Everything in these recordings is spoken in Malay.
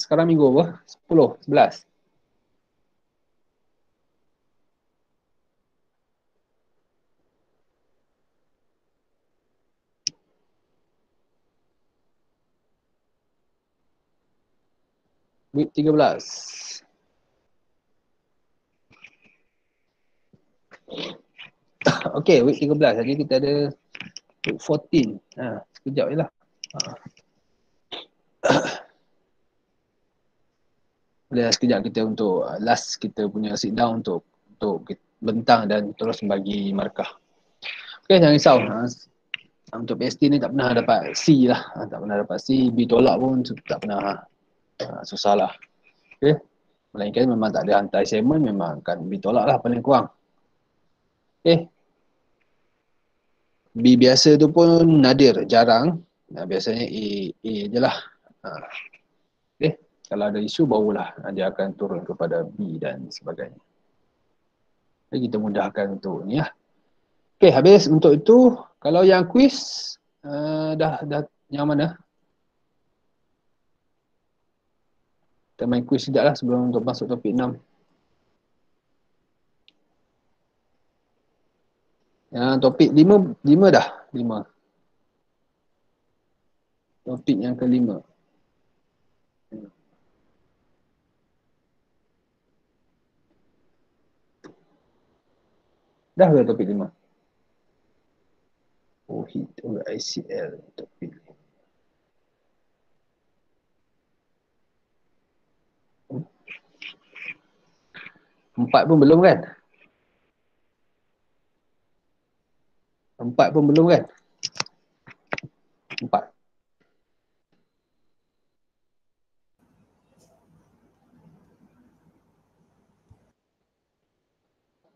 sekarang minggu apa? 10, 11. Week 13. Okay, week 13. Jadi kita ada week 14. Sekejap je lah. Boleh sekejap kita untuk last kita punya sit down untuk bentang dan terus bagi markah. Okay, jangan risau. Untuk PST ni tak pernah dapat C lah. Tak pernah dapat C. B tolak pun tak pernah. Susah lah. Okay. Melainkan memang tak ada hantar assignment, memang akan B tolak lah paling kurang. Okay. B biasa tu pun nadir, jarang. Biasanya A je lah. Okay. Kalau ada isu barulah dia akan turun kepada B dan sebagainya. Jadi kita mudahkan untuk ni lah. Okay, habis untuk itu. Kalau yang quiz, dah yang mana? Kita main quiz sekejap lah sebelum untuk masuk topik 6. Topik 5 dah. 5. Topik yang kelima. Dah ke topik 5? Hit ICL topik 5. 4 pun belum kan? 4 pun belum kan? 4.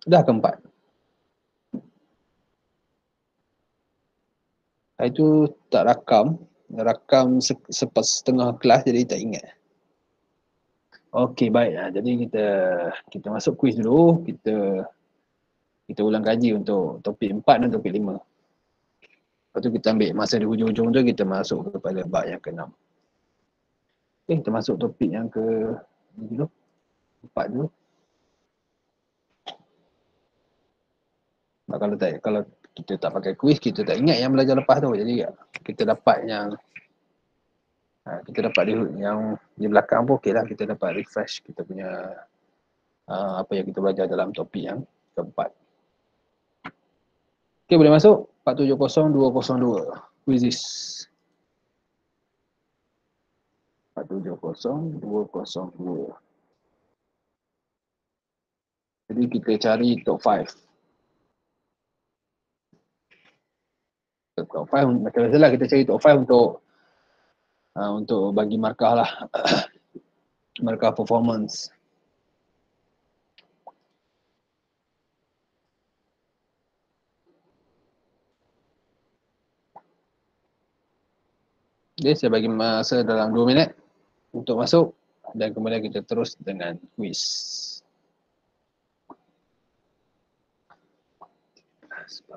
Dah ke 4? Itu tak rakam. Rakam setengah kelas jadi tak ingat. Okey, baik. Jadi kita masuk quiz dulu. Kita ulang kaji untuk topik 4 dan topik 5. Lepas tu kita ambil masa di hujung-hujung tu kita masuk kepada bab yang ke-6. Okey, kita masuk topik yang ke-4 dulu. Kalau kita tak pakai quiz, kita tak ingat yang belajar lepas tu. Jadi kita dapat yang yang di belakang pun okey lah. Kita dapat refresh kita punya apa yang kita belajar dalam topik yang keempat. Okey, boleh masuk 470202 quizzes. 470202. Jadi kita cari top 5. Top 5 macam biasalah kita cari top 5 untuk bagi markah lah. Markah performance. Okay, saya bagi masa dalam 2 minit untuk masuk dan kemudian kita terus dengan quiz. 14.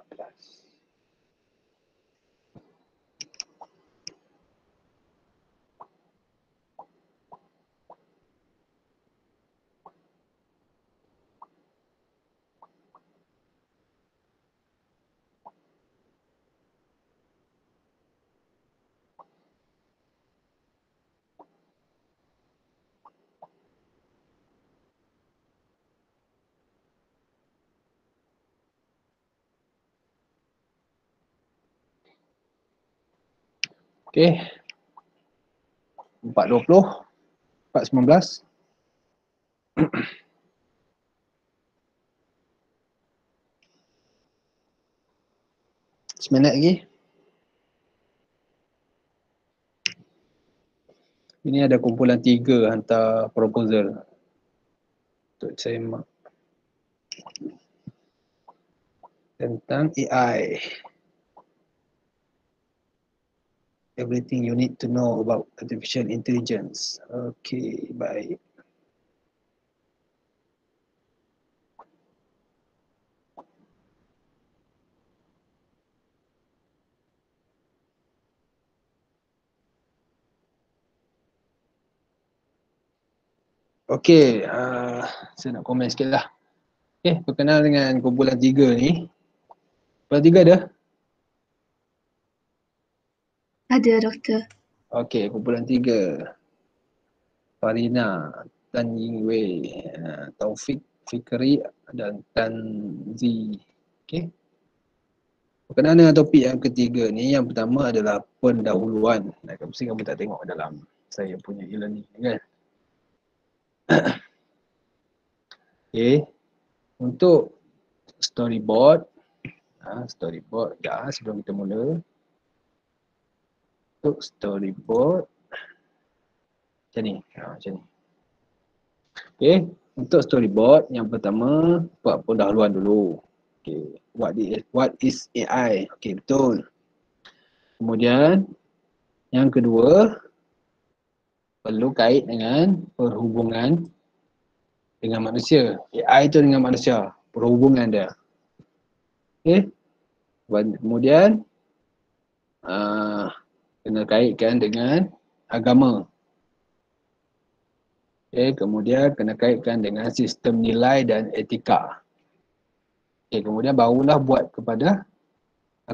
Okay. 4.20. 4.19. Seminit lagi. Ini ada kumpulan 3 hantar proposal untuk saya tentang AI. Everything you need to know about artificial intelligence. Okay, baik. Okey, saya nak komen sikit lah. Berkenal dengan kumpulan 3 ni. Kumpulan 3 ada? Ada, Doktor. Okey, kumpulan 3. Farina, Tan Ying Wei, Taufik Fikri dan Tan Zi. Okey. Berkenaan dengan topik yang ketiga ni, yang pertama adalah pendahuluan. Mesti kamu tak tengok dalam saya punya e-learning ni kan. Okey. Untuk storyboard, sebelum kita mula. Untuk storyboard, macam ni. Macam ni. Okey. Untuk storyboard, yang pertama, buat pendahuluan dulu. Okey. What is AI? Okey, betul. Kemudian, yang kedua, perlu kait dengan perhubungan dengan manusia. AI itu dengan manusia, perhubungan dia. Okey. Kemudian, kena kaitkan dengan agama. Okey, kemudian kena kaitkan dengan sistem nilai dan etika. Okey, kemudian barulah buat kepada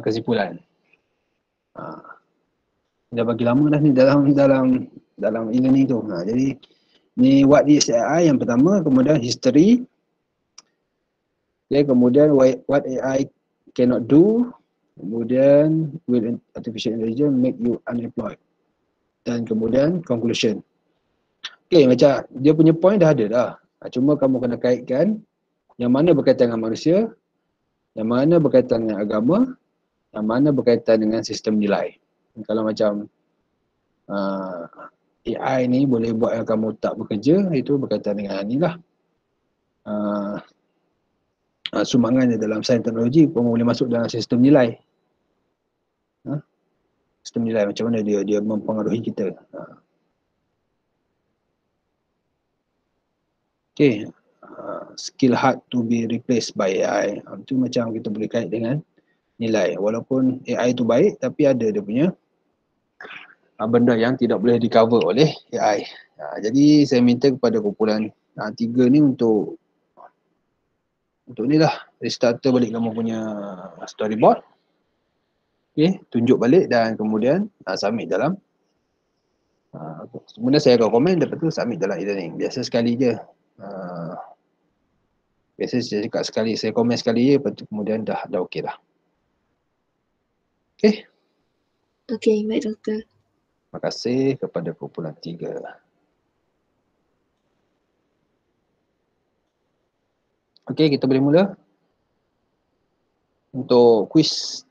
kesimpulan. Dah bagi lama dah ni dalam e-learning tu. Jadi ni what is AI yang pertama, kemudian history. Okay, kemudian what AI cannot do. Kemudian will artificial intelligence make you unemployed. Dan kemudian conclusion. Okay, macam dia punya point dah ada dah. Cuma kamu kena kaitkan yang mana berkaitan dengan manusia, yang mana berkaitan dengan agama, yang mana berkaitan dengan sistem nilai. Kalau macam AI ni boleh buat yang kamu tak bekerja, itu berkaitan dengan ni lah. Sumbangannya dalam sains teknologi pun boleh masuk dalam sistem nilai. Sistem nilai macam mana dia mempengaruhi kita. Okay. Skill hard to be replaced by AI. Itu macam kita boleh kait dengan nilai. Walaupun AI tu baik, tapi ada dia punya benda yang tidak boleh di cover oleh AI. Jadi saya minta kepada kumpulan 3 ni untuk ni lah, restarter balik kamu punya storyboard. Okay, tunjuk balik dan kemudian submit dalam kemudian saya akan komen, lepas tu submit dalam e-learning. Biasa sekali je. Biasa saya cakap sekali, saya komen sekali je, lepas tu kemudian dah okey dah. Okay. Okey, baik Doktor. Terima kasih kepada kumpulan 3. Okey, kita boleh mula untuk kuis.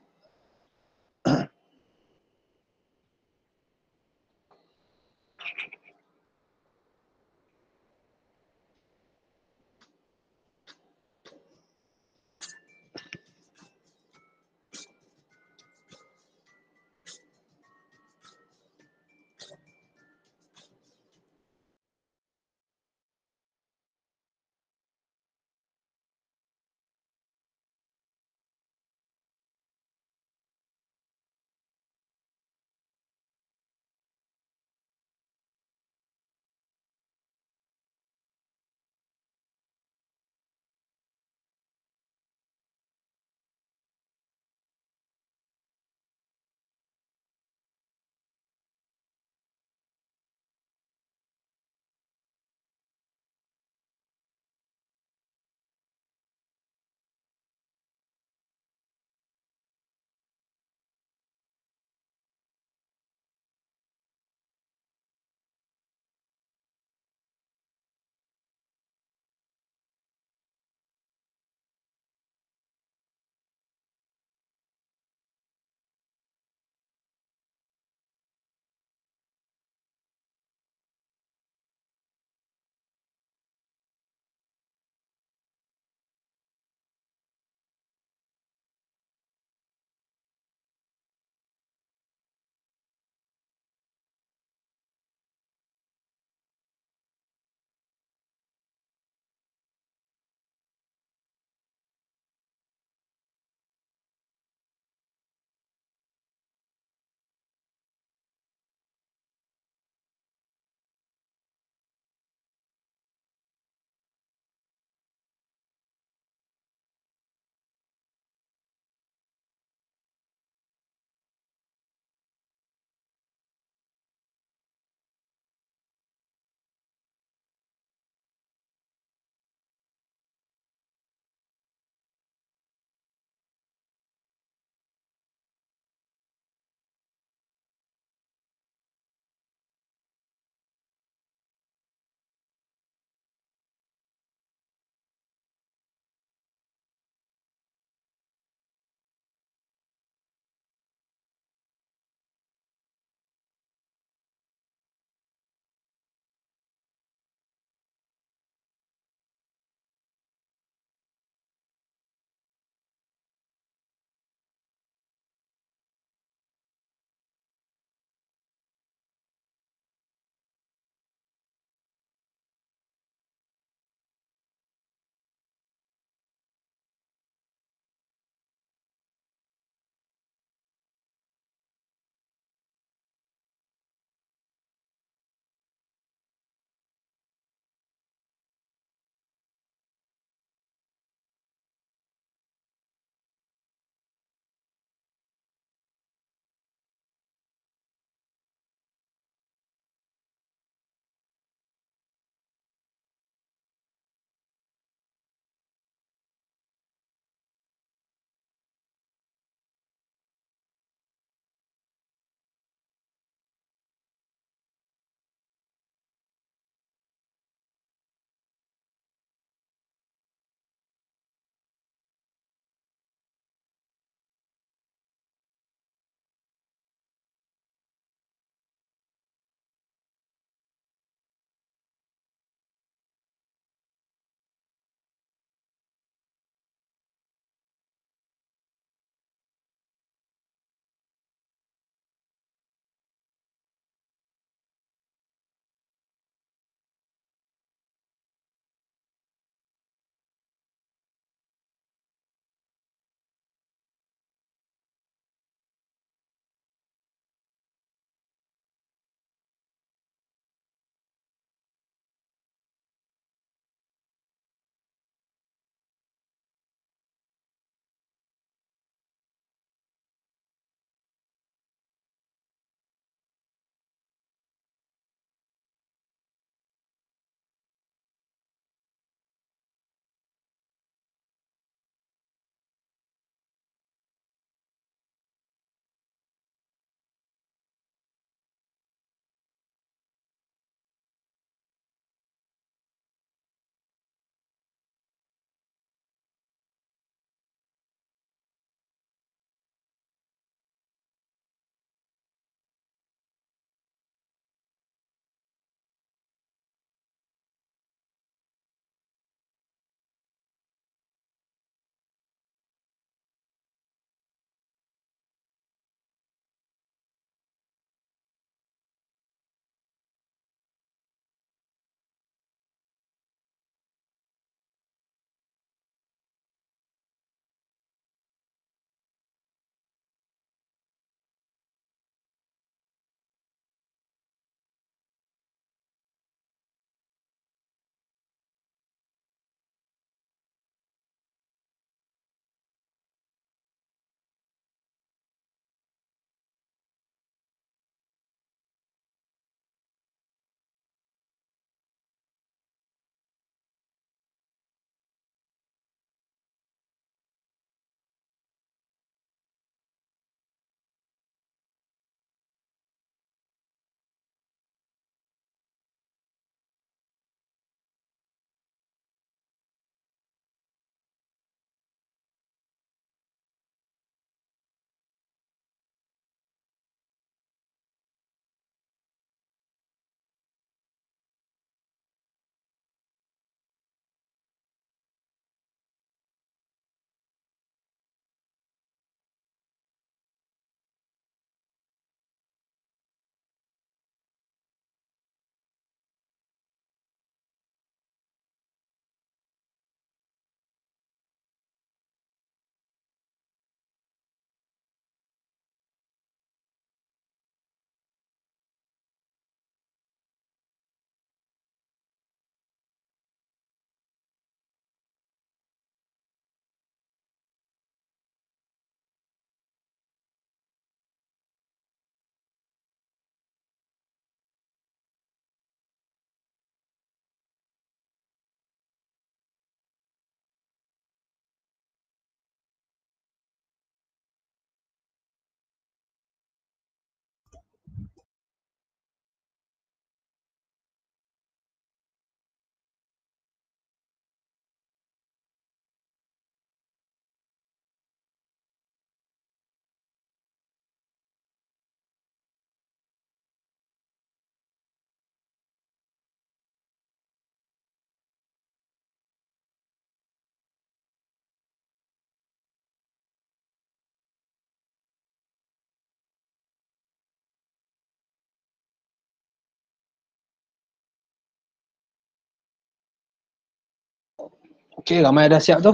Okay, ramai dah siap tu.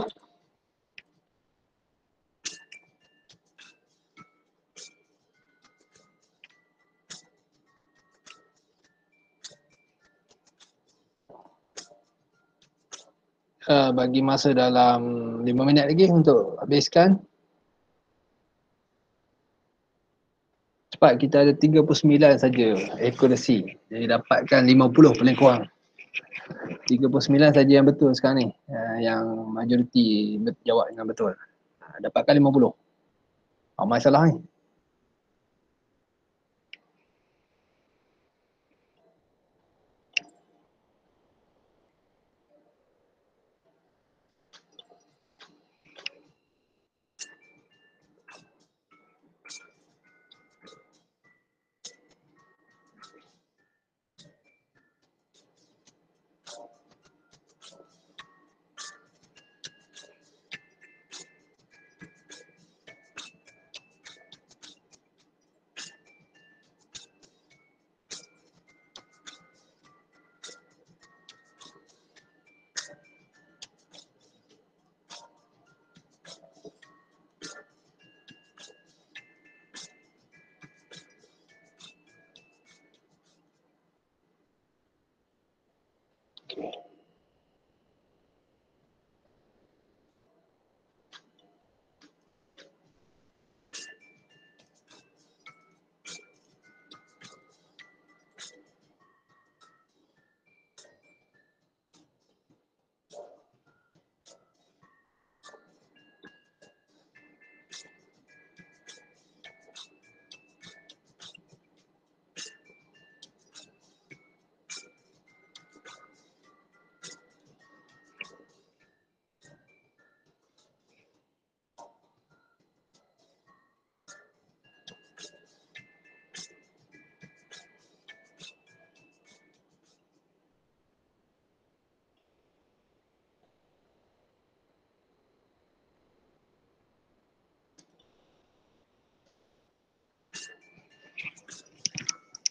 Bagi masa dalam 5 minit lagi untuk habiskan. Cepat, kita ada 39 saja akurasi. Jadi dapatkan 50 paling kurang. 39 saja yang betul sekarang ni. Yang majoriti jawab dengan betul. Dapatkan 50. Masalah ni.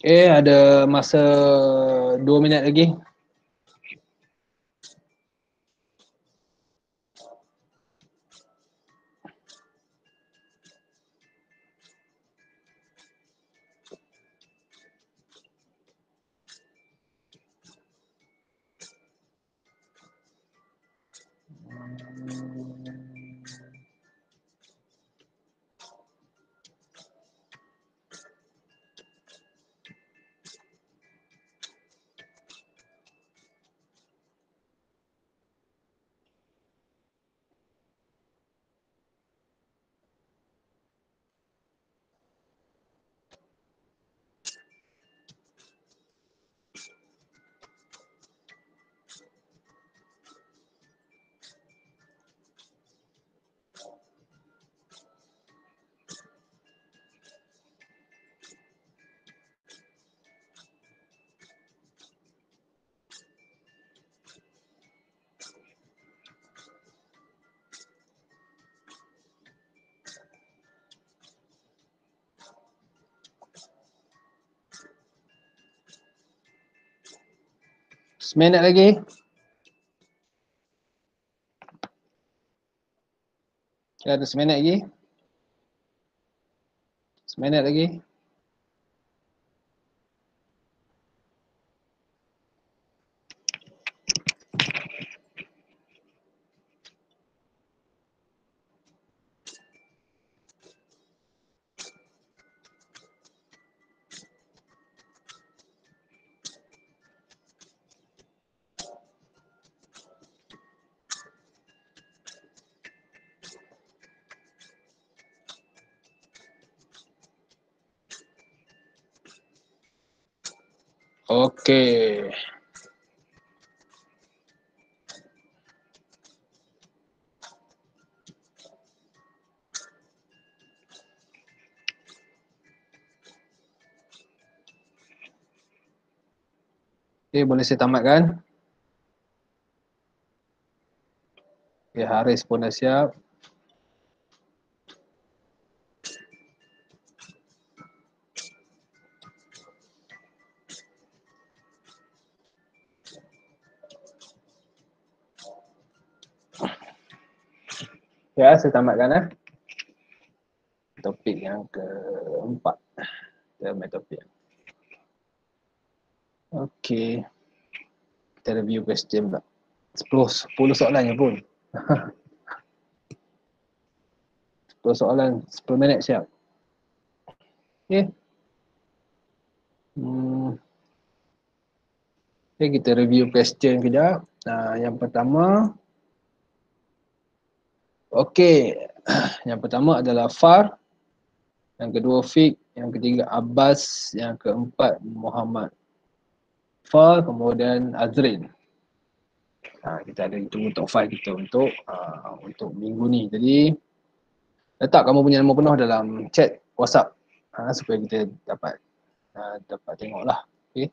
Ada masa 2 minit lagi. Seminit lagi. Ada seminit lagi. Seminit lagi. Okey. Okay, boleh saya tamatkan. Okay, Haris pun dah siap. Ya, saya tamatkan topik yang keempat. Topik. Okey. Kita review question pula. 10 soalannya pun. 10 soalan, 10 minit siap. Okey. Okay, kita review question kejap. Yang pertama. Okey. Yang pertama adalah Far. Yang kedua Fiq. Yang ketiga Abbas. Yang keempat Muhammad. Far, kemudian Azrin. Kita ada tunggu top 5 kita untuk minggu ni. Jadi letak kamu punya nama penuh dalam chat WhatsApp supaya kita dapat tengoklah. Okey.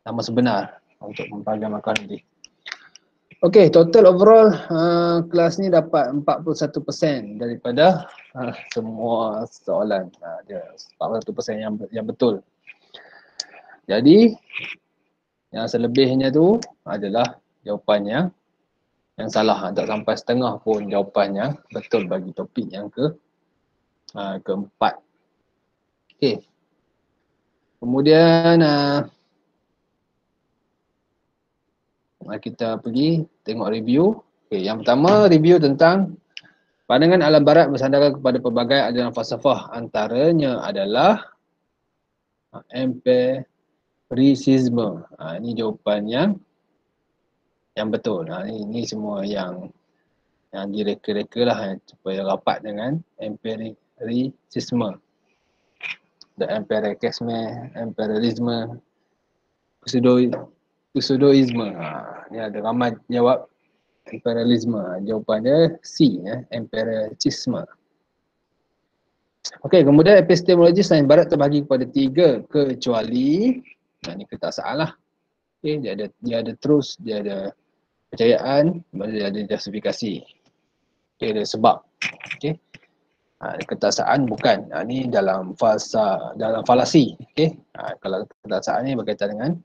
Nama sebenar untuk memprogram nanti. Okey, total overall kelas ni dapat 41% daripada semua soalan. Dia 41% yang betul. Jadi yang selebihnya tu adalah jawapan yang salah. Tak sampai setengah pun jawapannya betul bagi topik yang keempat. Okey. Kemudian kita pergi tengok review. Okay, yang pertama review tentang pandangan alam barat bersandarkan kepada pelbagai ajaran falsafah, antaranya adalah empirisme. Ini jawapan yang betul. Ini semua yang direka-reka lah supaya rapat dengan empirisme. The empirisme, pseudoisme. Ni ada ramai jawab empirisme. Jawapan dia C, empirisme. Okey, kemudian epistemologi sains barat terbahagi kepada 3 kecuali ni ketaksaan lah. Okey, dia ada truth, dia ada percayaan, dia ada justifikasi. Okey, ada sebab. Okey. Ketaksaan bukan. Ni dalam falasi. Okey. Kalau ketaksaan ni berkaitan dengan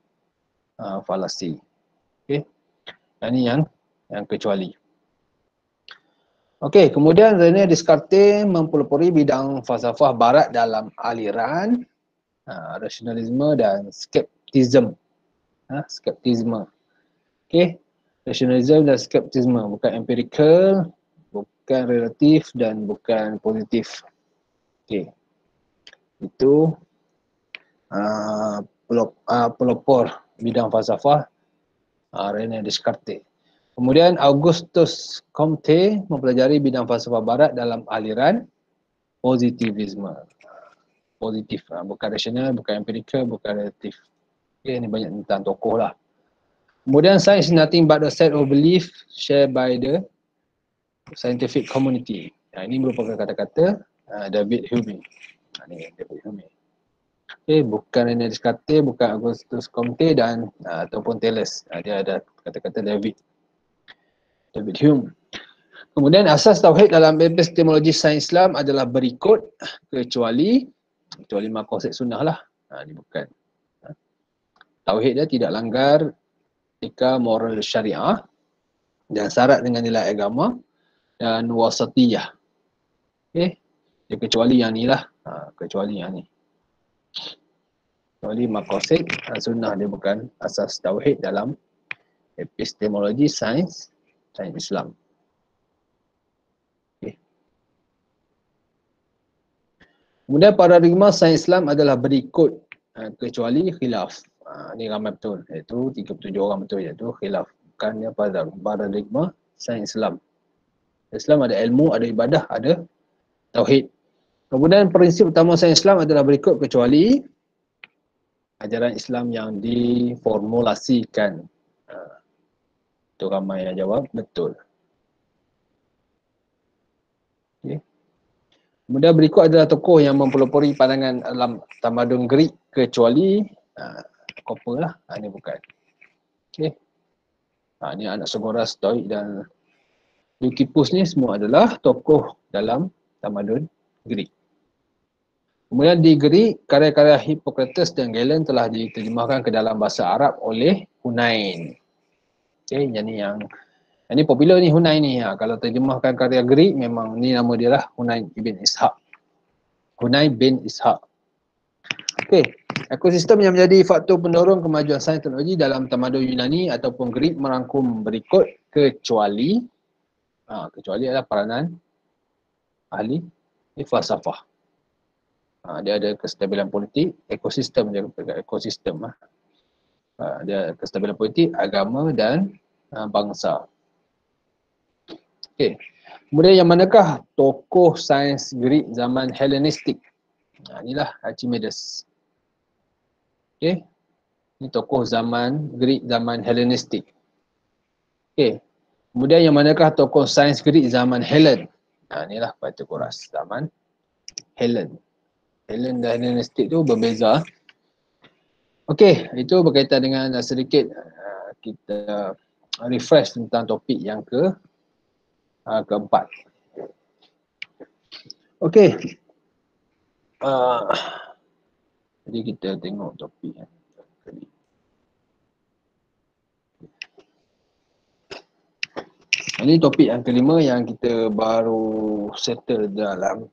falasi. Okey. Ini yang kecuali. Okey, kemudian René Descartes mempelopori bidang falsafah barat dalam aliran rasionalisme dan skeptisme. Skeptisme. Okey. Rasionalisme dan skeptisme, bukan empirical, bukan relatif dan bukan positif. Okey. Itu pelopor bidang falsafah René Descartes. Kemudian Auguste Comte mempelajari bidang falsafah barat dalam aliran positivisme. Positif, bukan rasional, bukan empirical, bukan relatif. Okay, ini banyak tentang tokoh lah. Kemudian science is nothing but a set of belief shared by the scientific community. Ini merupakan kata-kata David Hume. Ini David Hume. Okay, bukan René Descartes, bukan Auguste Comte dan ataupun Thales. Dia ada kata-kata David Hume. Kemudian asas tauhid dalam epistemologi sains Islam adalah berikut kecuali maqasid sunnah lah. Ini bukan. Tauhid dia tidak langgar etika moral syariah dan syarat dengan nilai agama dan wasatiyah. Okey. Dia kecuali yang ni lah. Kecuali yang ni. Kecuali maqasid sunnah, dia bukan asas tauhid dalam epistemologi sains Islam. Okay. Kemudian paradigma sains Islam adalah berikut kecuali khilaf. Ni ramai betul, iaitu 37 orang betul, iaitu khilaf. Bukan dia paradigma sains Islam. Islam ada ilmu, ada ibadah, ada tauhid. Kemudian prinsip utama sains Islam adalah berikut kecuali ajaran Islam yang diformulasikan. Itu ramai yang jawab betul. Okay. Kemudian berikut adalah tokoh yang mempelopori pandangan alam tamadun Greek kecuali Cooper lah. Ini bukan. Okay. Ini Anaxagoras, Stoik dan Leucippus ni semua adalah tokoh dalam tamadun Greek. Kemudian di Greek, karya-karya Hippocrates dan Galen telah diterjemahkan ke dalam bahasa Arab oleh Hunain. Okay, jadi yang Ini popular ni Hunain ni. Kalau terjemahkan karya Greek memang ni nama dia lah, Hunain ibn Ishaq. Hunain bin Ishaq. Okey, ekosistem yang menjadi faktor pendorong kemajuan sains teknologi dalam tamadun Yunani ataupun Greek merangkum berikut kecuali adalah peranan ahli falsafah. Dia ada kestabilan politik, ekosistem dia ekosistem. Dia kestabilan politik, agama dan bangsa. Okey. Kemudian yang manakah tokoh sains Greek zaman Hellenistik? Inilah Archimedes. Okey. Ini tokoh zaman Greek zaman Hellenistik. Okey. Kemudian yang manakah tokoh sains Greek zaman Hellen? Inilah Pythagoras zaman Hellen. Hellen dan Hellenistik tu berbeza. Okey, itu berkaitan dengan sedikit kita refresh tentang topik yang keempat. Okey. Jadi kita tengok topik yang kelima. Ini topik yang kelima yang kita baru settle dalam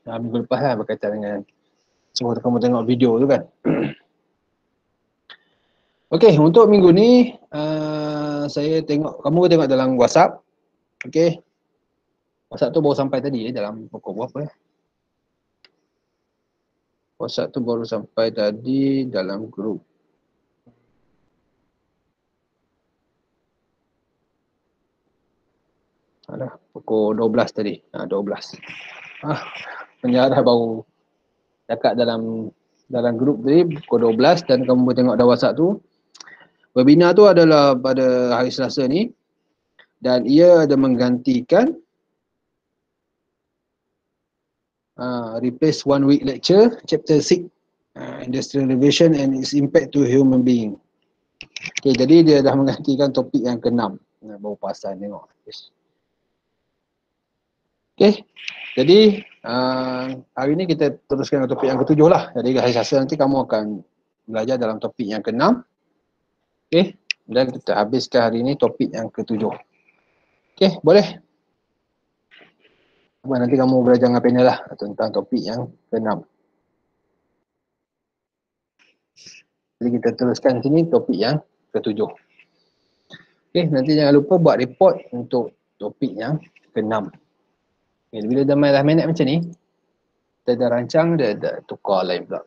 minggu lepas lah, berkaitan dengan semua kamu tengok video tu kan. Okey, untuk minggu ni saya tengok, kamu tengok dalam WhatsApp. Okey. WhatsApp tu baru sampai tadi dalam pukul berapa WhatsApp tu baru sampai tadi dalam grup. Ada pukul 12 tadi. 12. Penjarah baru cakap dalam grup tadi pukul 12 dan kamu tengok dalam WhatsApp tu. Webinar tu adalah pada hari Selasa ni dan ia ada menggantikan replace 1 week lecture chapter 6 industrial revolution and its impact to human being. Okay, jadi dia dah menggantikan topik yang ke-6. Baru pasal tengok. Okay, jadi hari ni kita teruskan dengan topik yang ke-7 lah. Jadi hari Selasa nanti kamu akan belajar dalam topik yang ke-6. Okay, dan kita habiskan hari ni topik yang ke-7. Okay, boleh? Nanti kamu belajar dengan panel lah tentang topik yang ke-6. Jadi kita teruskan sini topik yang ke-7. Okay, nanti jangan lupa buat report untuk topik yang ke-6. Okay, bila dah minit macam ni, kita dah rancang, dia dah tukar lain pula.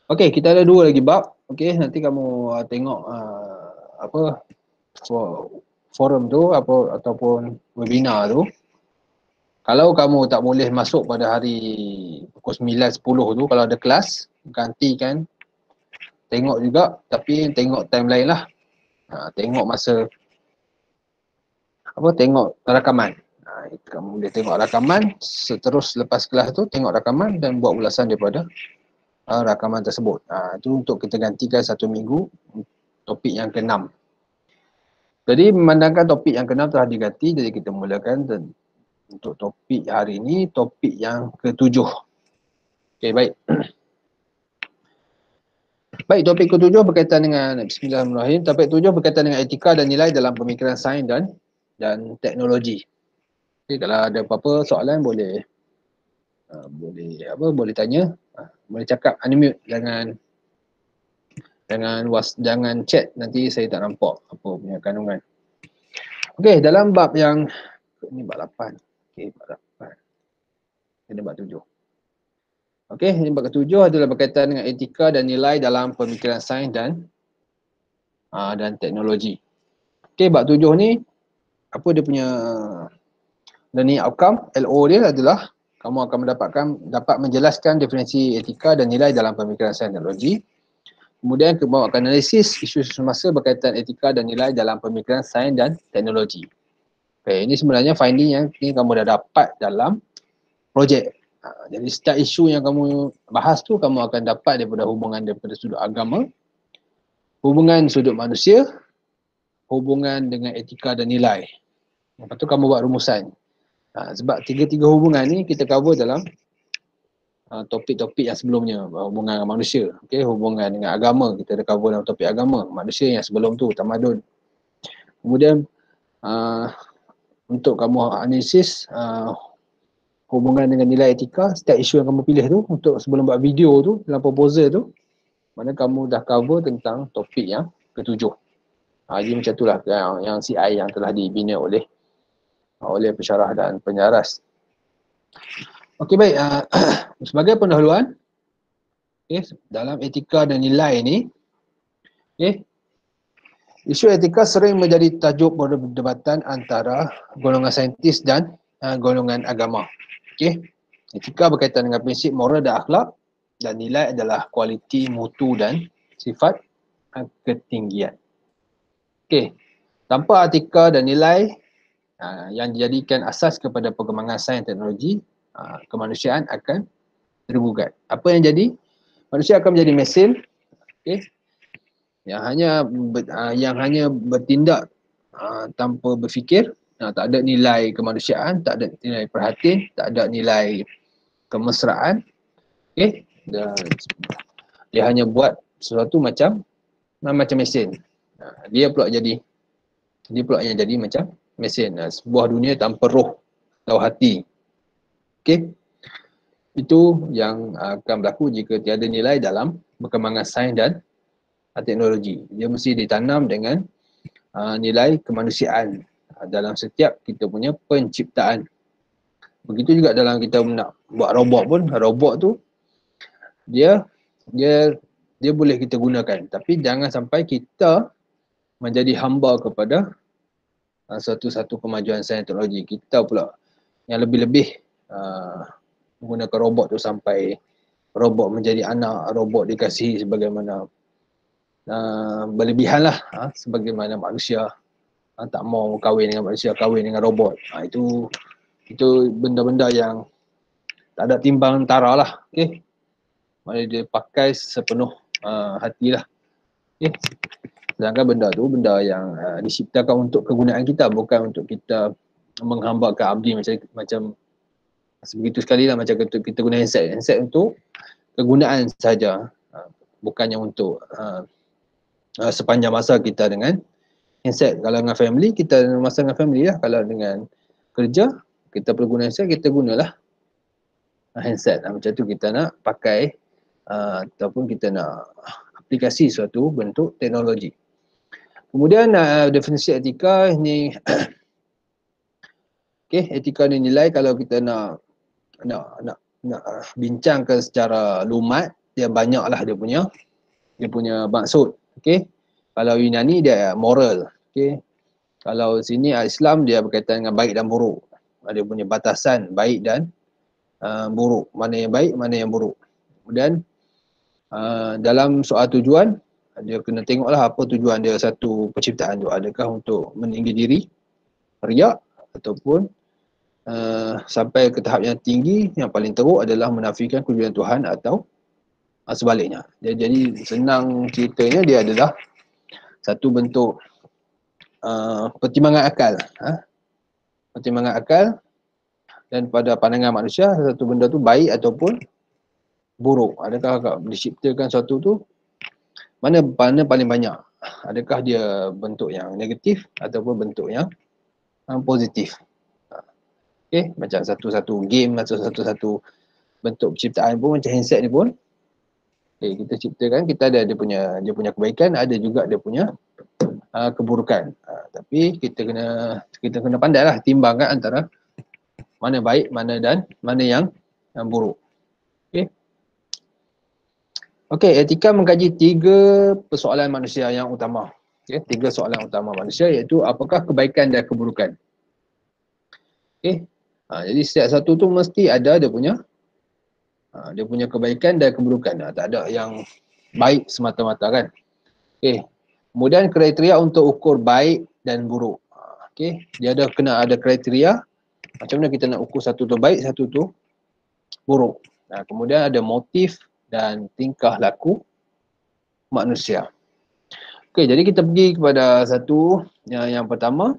Okay, kita ada 2 lagi bab. Okay, nanti kamu tengok forum tu ataupun webinar tu. Kalau kamu tak boleh masuk pada hari pukul 9, 10 tu, kalau ada kelas, gantikan. Tengok juga, tapi tengok time lain lah. Tengok masa tengok rakaman. Kamu boleh tengok rakaman, seterus lepas kelas tu tengok rakaman dan buat ulasan daripada rakaman tersebut. Itu untuk kita gantikan 1 minggu topik yang ke-6. Jadi memandangkan topik yang ke-6 telah diganti, jadi kita mulakan untuk topik hari ini, topik yang ke-7. Okey, baik. Baik, topik ke-7 berkaitan dengan Bismillahirrahmanirrahim. Topik ke-7 berkaitan dengan etika dan nilai dalam pemikiran sains dan teknologi. Okay, kalau ada apa-apa soalan boleh tanya, boleh cakap, unmute, jangan chat, nanti saya tak nampak apa punya kandungan. Okey, dalam bab yang ini bab 8. Okey, bab 8. Ini bab 7. Okey, ini bab ke-7 adalah berkaitan dengan etika dan nilai dalam pemikiran sains dan teknologi. Okey, bab 7 ni apa dia punya learning outcome, LO dia adalah kamu akan dapat menjelaskan definisi etika dan nilai dalam pemikiran sains dan teknologi. Kemudian kamu akan analisis isu semasa berkaitan etika dan nilai dalam pemikiran sains dan teknologi. Okay, ini sebenarnya finding yang kamu dah dapat dalam projek. Jadi setiap isu yang kamu bahas tu kamu akan dapat daripada sudut agama, hubungan sudut manusia, hubungan dengan etika dan nilai. Lepas tu kamu buat rumusan. Sebab tiga-tiga hubungan ni kita cover dalam topik-topik yang sebelumnya, hubungan dengan manusia, okey, hubungan dengan agama, kita ada cover dalam topik agama, manusia yang sebelum tu, tamadun. Kemudian untuk kamu analisis hubungan dengan nilai etika, setiap isu yang kamu pilih tu, untuk sebelum buat video tu, dalam proposal tu, mana kamu dah cover tentang topik yang ketujuh. Jadi macam itulah yang CI yang telah dibina oleh pensyarah dan penyaras. Okey, baik. Sebagai pendahuluan, dalam etika dan nilai ni, isu etika sering menjadi tajuk perdebatan antara golongan saintis dan golongan agama. Etika berkaitan dengan prinsip moral dan akhlak, dan nilai adalah kualiti, mutu dan sifat ketinggian. Tanpa etika dan nilai yang dijadikan asas kepada perkembangan sains dan teknologi, kemanusiaan akan tergugat. Apa yang jadi? Manusia akan menjadi mesin yang hanya bertindak tanpa berfikir, tak ada nilai kemanusiaan, tak ada nilai perhatian, tak ada nilai kemesraan. Dia hanya buat sesuatu macam mesin. Dia pula yang jadi macam mesin. Sebuah dunia tanpa roh atau hati. Itu yang akan berlaku jika tiada nilai dalam perkembangan sains dan teknologi. Dia mesti ditanam dengan nilai kemanusiaan dalam setiap kita punya penciptaan. Begitu juga dalam kita nak buat robot pun, robot tu dia boleh kita gunakan, tapi jangan sampai kita menjadi hamba kepada satu kemajuan sains teknologi. Kita pula yang lebih-lebih menggunakan robot tu sampai robot menjadi anak, robot dikasihi sebagaimana berlebihan lah, sebagaimana manusia tak mau kahwin dengan manusia, kahwin dengan robot. Itu benda-benda yang tak ada timbang tara lah. Mana dia pakai sepenuh hati lah. Sedangkan benda tu benda yang diciptakan untuk kegunaan kita, bukan untuk kita menghambakan abdi macam sebegitu sekali lah, macam kita guna handset untuk kegunaan saja, bukannya untuk sepanjang masa kita dengan handset. Kalau dengan family, kita masa dengan family lah. Kalau dengan kerja, kita perlu guna handset, kita gunalah handset. Macam tu kita nak pakai ataupun kita nak aplikasi suatu bentuk teknologi. Kemudian definisi etika ni etika ni nilai, kalau kita nak bincangkan secara lumat, dia banyaklah dia punya maksud. Kalau Yunani dia moral. Kalau sini Islam dia berkaitan dengan baik dan buruk. Dia punya batasan baik dan buruk. Mana yang baik, mana yang buruk. Kemudian dalam soal tujuan, dia kena tengoklah apa tujuan dia satu penciptaan tu. Adakah untuk meninggi diri, riak, ataupun sampai ke tahap yang tinggi, yang paling teruk adalah menafikan kewujudan Tuhan atau sebaliknya. Jadi senang ceritanya, dia adalah satu bentuk pertimbangan akal. Pertimbangan akal, dan pada pandangan manusia, satu benda tu baik ataupun buruk. Adakah diciptakan sesuatu tu, mana paling banyak? Adakah dia bentuk yang negatif ataupun bentuk yang positif? Macam satu-satu game atau satu-satu bentuk penciptaan pun, macam handset ni pun, kita ciptakan, kita ada dia punya kebaikan, ada juga dia punya keburukan. Tapi kita kena pandailah timbangkan antara mana baik, mana yang buruk. Okey, etika mengkaji 3 persoalan manusia yang utama. 3 soalan utama manusia, iaitu apakah kebaikan dan keburukan. Jadi setiap satu tu mesti ada dia punya kebaikan dan keburukan. Tak ada yang baik semata-mata kan. Kemudian kriteria untuk ukur baik dan buruk. Dia kena ada kriteria macam mana kita nak ukur satu tu baik, satu tu buruk. Kemudian ada motif dan tingkah laku manusia. Jadi kita pergi kepada satu yang pertama.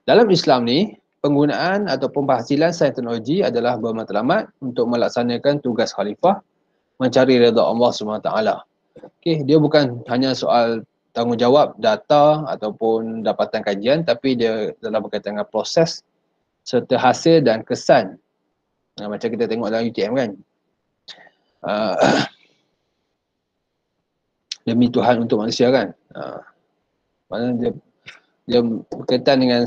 Dalam Islam ni, penggunaan ataupun penghasilan sains teknologi adalah bermatlamat untuk melaksanakan tugas khalifah mencari redha Allah SWT. Okey, dia bukan hanya soal tanggungjawab data ataupun dapatan kajian, tapi dia dalam berkaitan dengan proses serta hasil dan kesan. Macam kita tengok dalam UTM kan. Demi Tuhan untuk manusia kan. Maknanya dia berkaitan dengan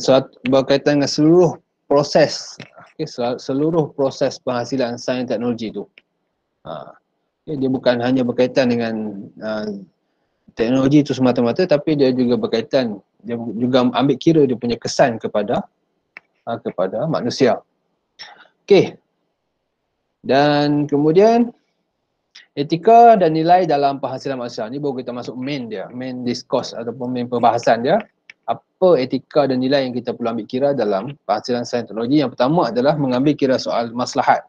seluruh proses, seluruh proses penghasilan sains teknologi tu. Dia bukan hanya berkaitan dengan teknologi itu semata-mata, tapi dia juga berkaitan, dia juga ambil kira dia punya kesan kepada manusia. Okey. Dan kemudian etika dan nilai dalam penghasilan manusia. Ni baru kita masuk main discourse ataupun main perbahasan dia. Apa etika dan nilai yang kita perlu ambil kira dalam penghasilan sains teknologi? Yang pertama adalah mengambil kira soal maslahat.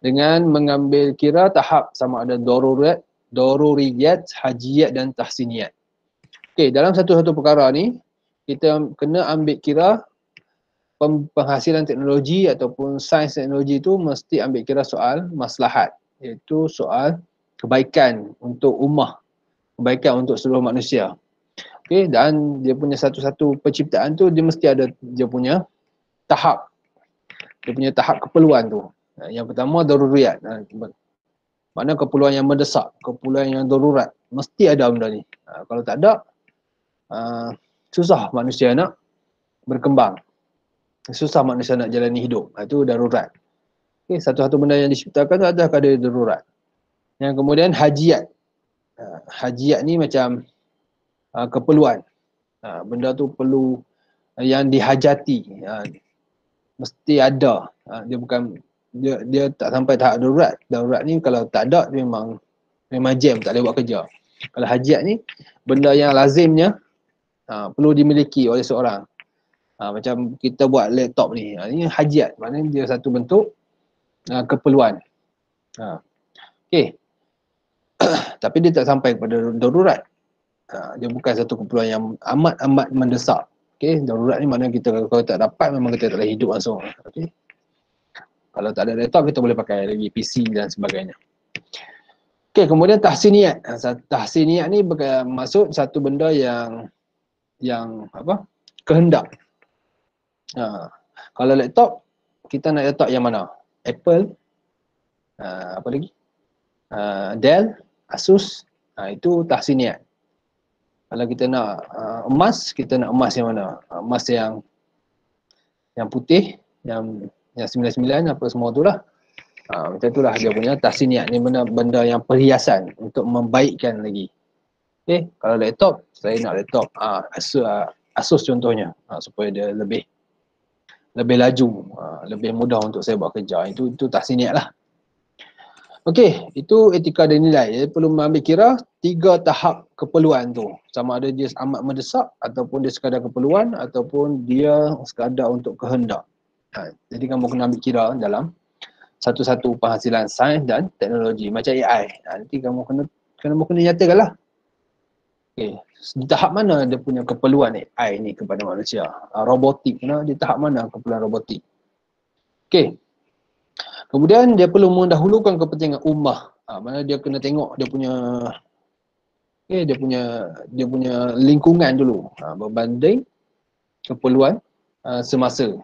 Dengan mengambil kira tahap sama ada daruriyat, hajiyat dan tahsiniyat. Okey, dalam satu-satu perkara ni kita kena ambil kira penghasilan teknologi ataupun sains teknologi itu mesti ambil kira soal maslahat, iaitu soal kebaikan untuk ummah, kebaikan untuk seluruh manusia. Okey, dan dia punya satu-satu penciptaan tu dia mesti ada dia punya tahap. Dia punya tahap keperluan tu. Yang pertama daruriyat. Makna keperluan yang mendesak, keperluan yang darurat. Mesti ada benda ni. Kalau tak ada, susah manusia nak berkembang. Susah manusia nak jalani hidup. Itu darurat. Okay, satu-satu benda yang diciptakan tu ada kadar darurat. Yang kemudian hajiyat. Hajiyat ni macam keperluan. Benda tu perlu yang dihajati. Mesti ada. Dia bukan dia tak sampai tahap darurat. Darurat ni kalau tak ada dia memang jam, tak boleh buat kerja. Kalau hajiyat ni benda yang lazimnya perlu dimiliki oleh seorang. Macam kita buat laptop ni. Ini hajiyat. Maknanya dia satu bentuk keperluan. Okey. Tapi dia tak sampai kepada darurat. Dia bukan satu keperluan yang amat mendesak. Okey, darurat ni maknanya kita kalau tak dapat memang kita tak boleh hidup langsung. Okey. Kalau tak ada laptop kita boleh pakai lagi PC dan sebagainya. Okey, kemudian tahsiniyat. Tahsiniyat ni maksud satu benda yang apa? Kehendak. Kalau laptop kita nak laptop yang mana? Apple, apa lagi? Dell, Asus. Itu tahsiniyat. Kalau kita nak emas, kita nak emas yang mana? Emas yang putih, yang 99 apa semua tu lah. Macam tu lah dia punya tahsiniyat. Ni benda yang perhiasan untuk membaikkan lagi. Okay, kalau laptop, saya nak laptop Asus contohnya, supaya dia lebih laju, lebih mudah untuk saya buat kerja. Itu tahsiniyat lah. Okey, itu etika dan nilai. Jadi perlu mengambil kira 3 tahap keperluan tu. Sama ada dia amat mendesak ataupun dia sekadar keperluan ataupun dia sekadar untuk kehendak. Jadi kamu kena ambil kira dalam satu-satu penghasilan sains dan teknologi. Macam AI. Nanti kamu kena nyatakan lah. Okey, di tahap mana dia punya keperluan AI ni kepada manusia? Robotik, di tahap mana keperluan robotik? Okey. Kemudian dia perlu mendahulukan kepentingan ummah. Mana dia kena tengok dia punya lingkungan dulu, berbanding keperluan semasa.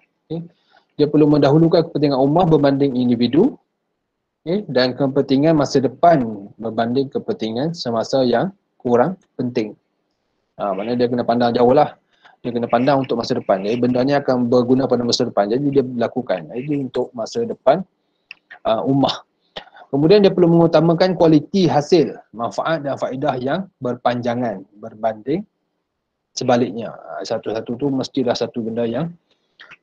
Dia perlu mendahulukan kepentingan ummah berbanding individu, dan kepentingan masa depan berbanding kepentingan semasa yang kurang penting. Maknanya dia kena pandang jauh lah. Dia kena pandang untuk masa depan. Jadi benda ni akan berguna pada masa depan. Jadi dia lakukan. Jadi untuk masa depan ummah. Kemudian dia perlu mengutamakan kualiti hasil, manfaat dan faedah yang berpanjangan berbanding sebaliknya. Satu-satu tu mestilah satu benda yang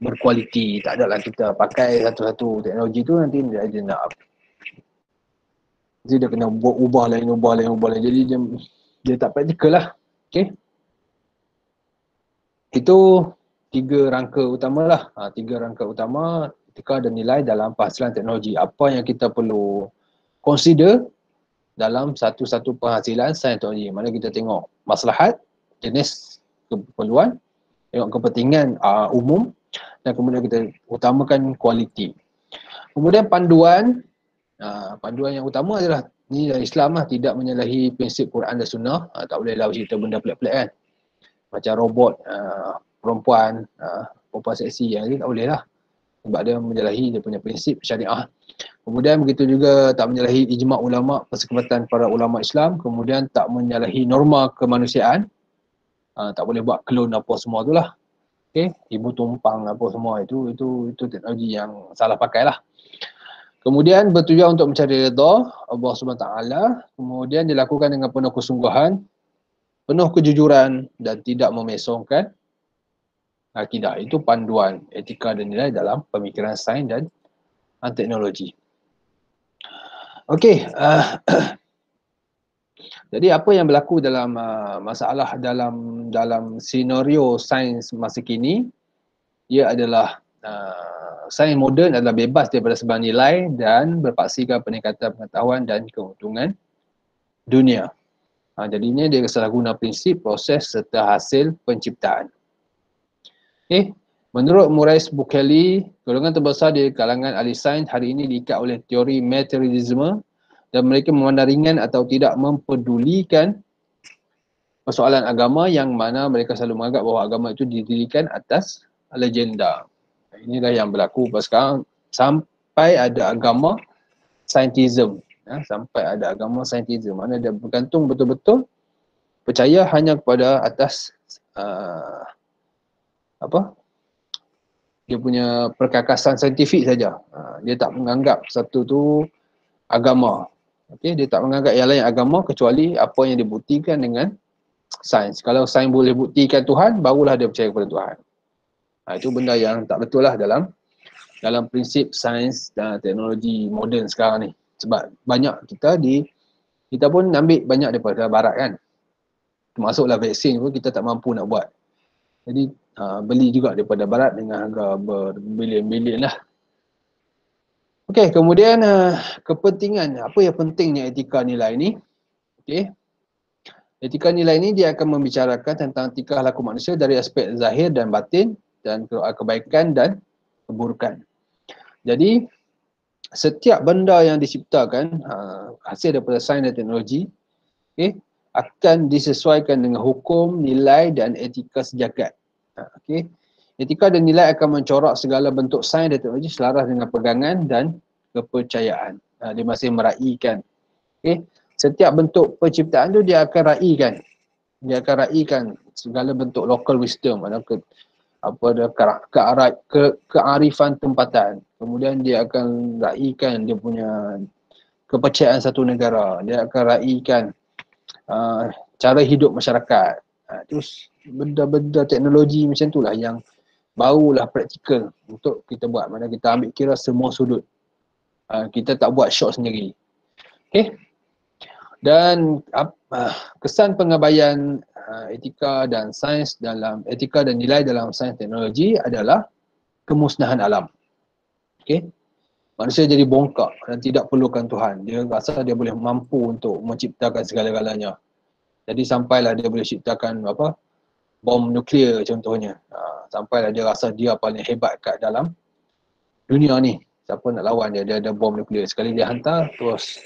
berkualiti. Tak adalah kita pakai satu-satu teknologi tu nanti dia nak jadi dia kena ubah lain. Jadi dia tak praktikal lah. Okay. Itu 3 rangka utama lah. 3 rangka utama etika dan nilai dalam penghasilan teknologi. Apa yang kita perlu consider dalam satu-satu penghasilan sains teknologi. Mana kita tengok maslahat, jenis keperluan, tengok kepentingan umum, dan kemudian kita utamakan kualiti. Kemudian panduan yang utama adalah ni dari Islam lah, tidak menyalahi prinsip Quran dan Sunnah. Tak boleh lah cerita benda pelik-pelik kan, macam robot perempuan seksi yang ni tak boleh lah, sebab dia menyalahi dia punya prinsip syariah. Kemudian begitu juga tak menyalahi ijma' ulama', persekongkolan para ulama' Islam. Kemudian tak menyalahi norma kemanusiaan, tak boleh buat klon apa semua tu lah. Okay? Ibu tumpang apa semua itu teknologi yang salah pakai lah. Kemudian bertujuan untuk mencari redha Allah SWT. Kemudian dilakukan dengan penuh kesungguhan, penuh kejujuran dan tidak memesongkan akidah. Itu panduan etika dan nilai dalam pemikiran sains dan teknologi. Okey, jadi apa yang berlaku dalam masalah dalam senario sains masa kini, ia adalah sains moden adalah bebas daripada sebarang nilai dan berpaksikan peningkatan pengetahuan dan keuntungan dunia. Jadinya dia salah guna prinsip, proses serta hasil penciptaan. Okay. Menurut Maurice Buckley, golongan terbesar di kalangan ahli sains hari ini diikat oleh teori materialisme dan mereka memandang ringan atau tidak mempedulikan persoalan agama, yang mana mereka selalu menganggap bahawa agama itu didirikan atas legenda. Inilah yang berlaku sekarang, sampai ada agama saintism. Sampai ada agama saintism, mana dia bergantung betul-betul percaya hanya kepada atas dia punya perkakasan saintifik saja. Dia tak menganggap satu tu agama. Okey, dia tak menganggap yang lain agama kecuali apa yang dibuktikan dengan sains. Kalau sains boleh buktikan Tuhan, barulah dia percaya kepada Tuhan. Itu benda yang tak betul lah dalam prinsip sains dan teknologi moden sekarang ni. Sebab banyak kita pun ambil banyak daripada barat kan. Termasuklah vaksin pun kita tak mampu nak buat. Jadi beli juga daripada barat dengan harga berbilion-bilion lah. Okey, kemudian kepentingan, apa yang pentingnya etika nilai ni? Okey. Etika nilai ni dia akan membicarakan tentang tingkah laku manusia dari aspek zahir dan batin dan kebaikan dan keburukan. Jadi setiap benda yang diciptakan hasil daripada sains dan teknologi, akan disesuaikan dengan hukum, nilai dan etika sejagat. Etika dan nilai akan mencorak segala bentuk sains dan teknologi selaras dengan pegangan dan kepercayaan. Dia masih meraihkan. Setiap bentuk penciptaan tu dia akan raikan. Dia akan raikan segala bentuk local wisdom, kearifan tempatan. Kemudian dia akan raikan dia punya kepercayaan satu negara. Dia akan raikan cara hidup masyarakat. Terus benda-benda teknologi macam itulah yang barulah praktikal untuk kita buat. Mana kita ambil kira semua sudut. Kita tak buat shot sendiri. Okay. Dan kesan pengabaian etika dan sains dalam etika dan nilai dalam sains teknologi adalah kemusnahan alam. Okay. Manusia jadi bongkak dan tidak perlukan Tuhan. Dia rasa dia boleh mampu untuk menciptakan segala-galanya. Jadi sampailah dia boleh ciptakan bom nuklear contohnya. Sampailah dia rasa dia paling hebat kat dalam dunia ni. Siapa nak lawan dia? Dia ada bom nuklear. Sekali dia hantar, terus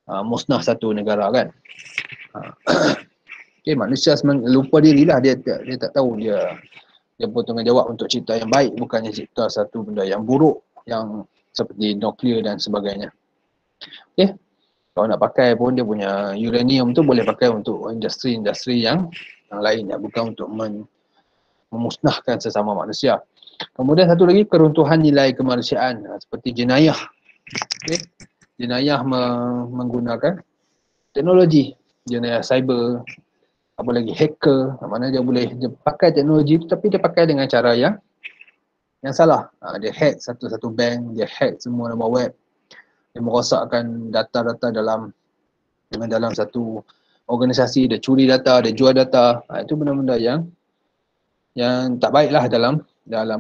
musnah satu negara kan. Okay, manusia lupa dirilah. Dia tak tahu dia bertanggungjawab untuk cipta yang baik, bukannya cipta satu benda yang buruk yang seperti nuklear dan sebagainya. Okay. Kalau nak pakai pun dia punya uranium tu boleh pakai untuk industri-industri yang lain, bukan untuk memusnahkan sesama manusia. Kemudian satu lagi, keruntuhan nilai kemanusiaan seperti jenayah. Okay. Jenayah menggunakan teknologi, jenayah cyber, apa lagi hacker, mana dia pakai teknologi tu tapi dia pakai dengan cara yang salah. Dia hack satu-satu bank, dia hack semua nama web, dia merosakkan data-data dalam satu organisasi, dia curi data, dia jual data. Itu benda-benda yang tak baiklah dalam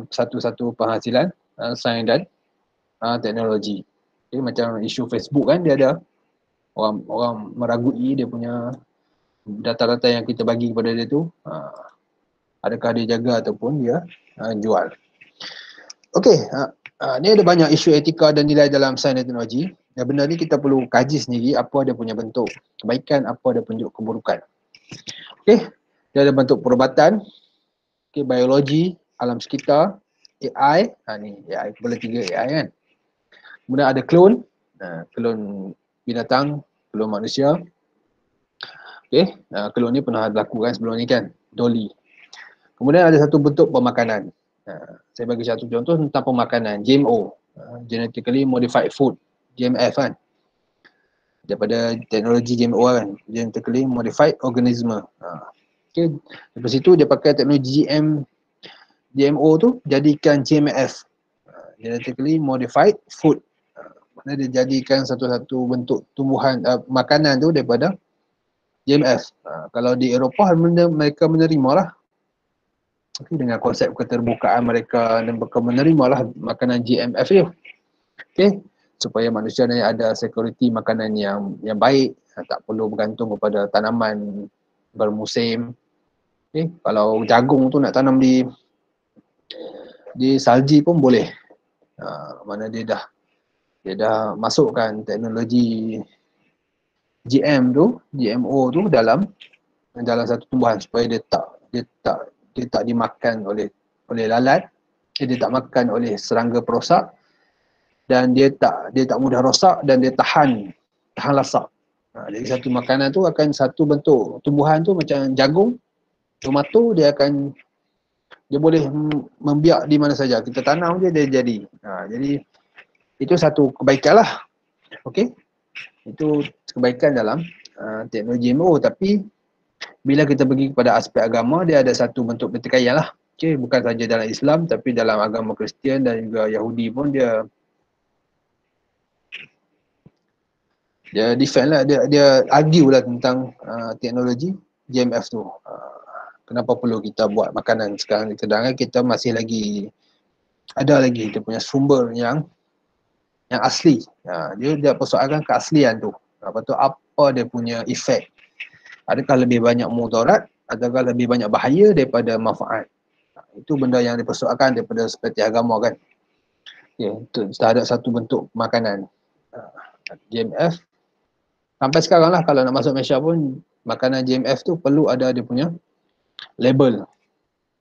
satu-satu penghasilan sains dan teknologi. Okay, macam isu Facebook kan, dia ada orang meragui dia punya data-data yang kita bagi kepada dia tu, adakah dia jaga ataupun dia jual. Okey, ni ada banyak isu etika dan nilai dalam sains dan teknologi. Dan benda ni kita perlu kaji sendiri apa dia punya bentuk kebaikan, apa dia bentuk keburukan. Okey, dia ada bentuk perubatan, biologi, alam sekitar, AI, ni AI, kepala 3 AI kan. Kemudian ada klon, klon binatang, klon manusia. Okey, klon ni pernah berlaku kan sebelum ni kan, Dolly. Kemudian ada satu bentuk pemakanan. Saya bagi satu contoh tentang pemakanan, GMO, Genetically Modified Food, GMF kan. Daripada teknologi GMO kan, Genetically Modified Organism. Okay. Lepas itu dia pakai teknologi GMO tu jadikan GMF, Genetically Modified Food. Mana dia jadikan satu-satu bentuk tumbuhan, makanan tu daripada GMF. Kalau di Eropah mereka menerima lah. Dengan konsep keterbukaan mereka dan mereka menerima lah makanan GMF tu. Okay. Supaya manusia ni ada security makanan yang baik, tak perlu bergantung kepada tanaman bermusim. Okay. Kalau jagung tu nak tanam di salji pun boleh. Mana dia dah masukkan teknologi GMO tu dalam satu tumbuhan supaya dia tak dimakan oleh lalat, dia tak makan oleh serangga perosak, dan dia tak mudah rosak, dan dia tahan lasak. Jadi satu makanan tu akan satu bentuk tumbuhan tu macam jagung, tomato, dia boleh membiak di mana saja. Kita tanam je dia jadi. Jadi itu satu kebaikan lah. Okey. Itu kebaikan dalam teknologi GMO. Tapi bila kita pergi kepada aspek agama, dia ada satu bentuk pertikaian lah. Okay, bukan saja dalam Islam, tapi dalam agama Kristian dan juga Yahudi pun dia defend lah, dia argue lah tentang teknologi GMF tu. Kenapa perlu kita buat makanan sekarang, sedangkan kita masih lagi ada lagi kita punya sumber yang asli. Dia persoalkan keaslian tu. Lepas tu apa dia punya efek. Adakah lebih banyak mudarat ataukah lebih banyak bahaya daripada manfaat. Itu benda yang dipersoalkan daripada seperti agama kan. Itu terhadap satu bentuk makanan. GMF sampai sekarang lah kalau nak masuk Malaysia pun makanan GMF tu perlu ada dia punya label.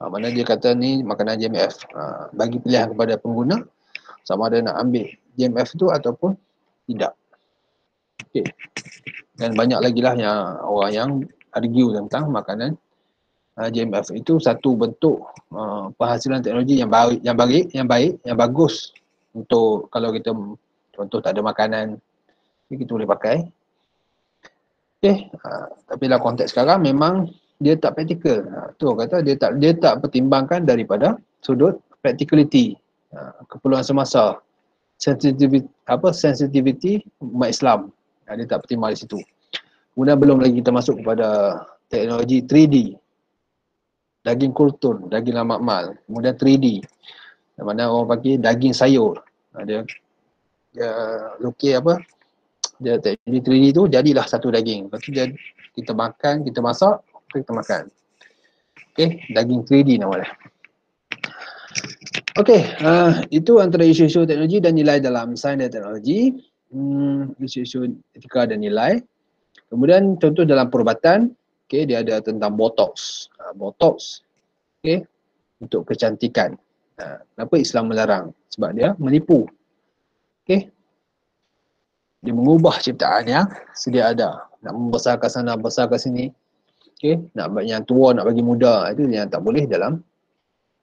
Mana dia kata ni makanan GMF. Bagi pilihan kepada pengguna sama ada nak ambil GMF tu ataupun tidak. Okay. Dan banyak lagi lah orang yang argue tentang makanan GMF. Itu satu bentuk penghasilan teknologi yang baik, yang bagus untuk kalau kita contoh tak ada makanan, kita boleh pakai. Okay. Tapi dalam konteks sekarang memang dia tak praktikal. Tu kata dia tak pertimbangkan daripada sudut practicality, keperluan semasa, sensitivity umat Islam. Dia tak pertimbang di situ. Kemudian belum lagi kita masuk kepada teknologi 3D, daging kultur, daging lamak mal. Kemudian 3D, di mana orang panggil daging sayur. Dia lukis dia teknologi 3D tu jadilah satu daging. Lepas tu kita makan, kita masak, kita makan. Okay, daging 3D nama dia. Okay, itu antara isu-isu teknologi dan nilai dalam sains dan teknologi. Isu-isu etika dan nilai. Kemudian contoh dalam perubatan, okay, dia ada tentang botox. Botox, okay, untuk kecantikan. Kenapa Islam melarang? Sebab dia menipu. Okay. Dia mengubah ciptaan yang sedia ada. Nak membesarkan sana, besarkan sini. Okay. Nak yang tua, nak bagi muda. Itu yang tak boleh dalam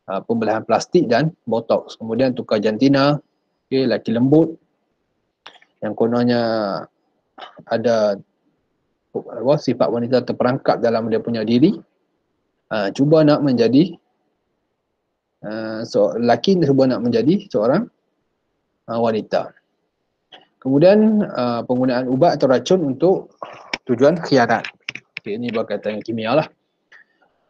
pembelahan plastik dan botox. Kemudian tukar jantina, okay, laki lembut. Yang kononnya ada sifat wanita terperangkap dalam dia punya diri. Cuba nak menjadi lelaki, cuba nak menjadi seorang wanita. Kemudian penggunaan ubat atau racun untuk tujuan khianat. Okay, ini berkaitan dengan kimia lah.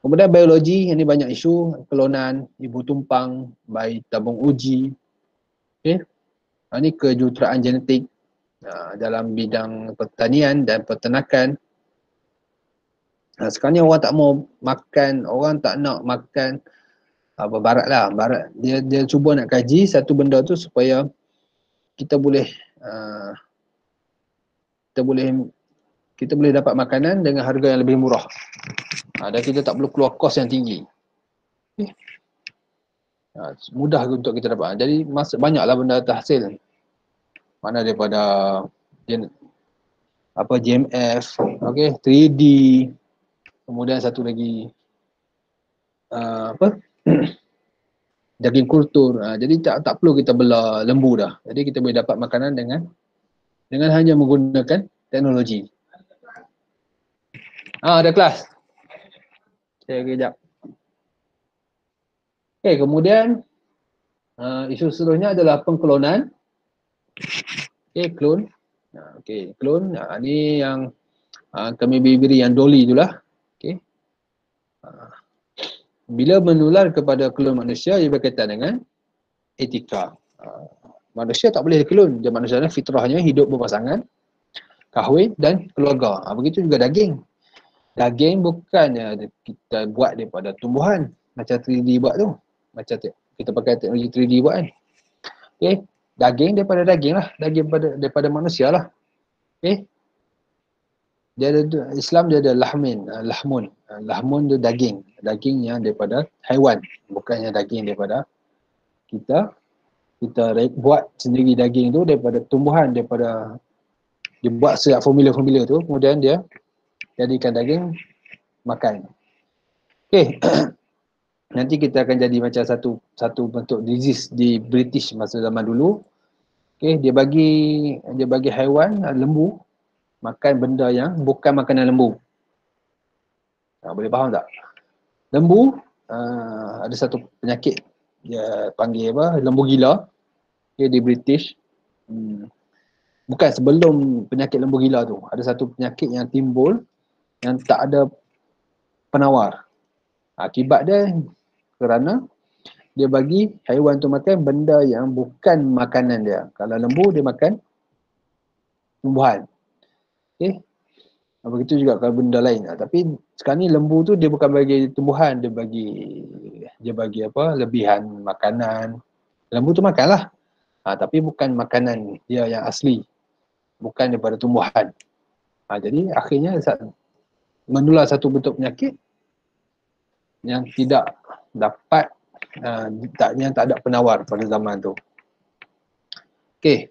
Kemudian biologi, ini banyak isu, kelonan, ibu tumpang, bayi tabung uji. Okay. Ini kejuruteraan genetik dalam bidang pertanian dan peternakan. Sekarang ni orang tak mau makan, orang tak nak makan Barat lah, Barat. Dia cuba nak kaji satu benda tu supaya kita boleh uh, kita boleh dapat makanan dengan harga yang lebih murah. Dan kita tak perlu keluar kos yang tinggi. Okay. Mudah untuk kita dapat. Jadi banyaklah benda terhasil. Mana daripada GMF, okay, 3D, kemudian satu lagi daging kultur. Jadi tak perlu kita bela lembu dah. Jadi kita boleh dapat makanan dengan hanya menggunakan teknologi. Ada kelas. Saya kejap. Okay, kemudian isu seterusnya adalah pengklonan. Okay, klon. Okay, klon. Ni yang kami beri yang Dolly itulah. Okay. Bila menular kepada klon manusia, ia berkaitan dengan etika. Manusia tak boleh diklon. Dia manusia fitrahnya hidup berpasangan, kahwin dan keluarga. Begitu juga daging. Daging bukannya kita buat daripada tumbuhan macam 3D buat tu. Macam kita pakai teknologi 3D buat kan. Okay. Daging daripada daging lah. Daging daripada manusia lah. Okay. Islam dia ada lahmun. Lahmun dia daging. Daging yang daripada haiwan. Bukannya daging daripada kita buat sendiri daging tu daripada tumbuhan, daripada dibuat setiap formula-formula tu, kemudian dia jadikan daging makan. Okay. Nanti kita akan jadi macam satu bentuk disease di British masa zaman dulu. Okay. Dia bagi haiwan, lembu, makan benda yang bukan makanan lembu. Boleh faham tak? Lembu ada satu penyakit dia panggil lembu gila. Okay, di British. Bukan sebelum penyakit lembu gila tu. Ada satu penyakit yang timbul yang tak ada penawar. Akibat dia kerana dia bagi haiwan tu makan benda yang bukan makanan dia. Kalau lembu dia makan tumbuhan. Okay. Begitu juga kalau benda lain. Tapi sekarang ni lembu tu dia bukan bagi tumbuhan, dia bagi lebihan makanan. Lembu tu makanlah. Tapi bukan makanan dia yang asli. Bukan daripada tumbuhan. Jadi akhirnya menular satu bentuk penyakit yang tidak dapat yang tak ada penawar pada zaman tu. Okey.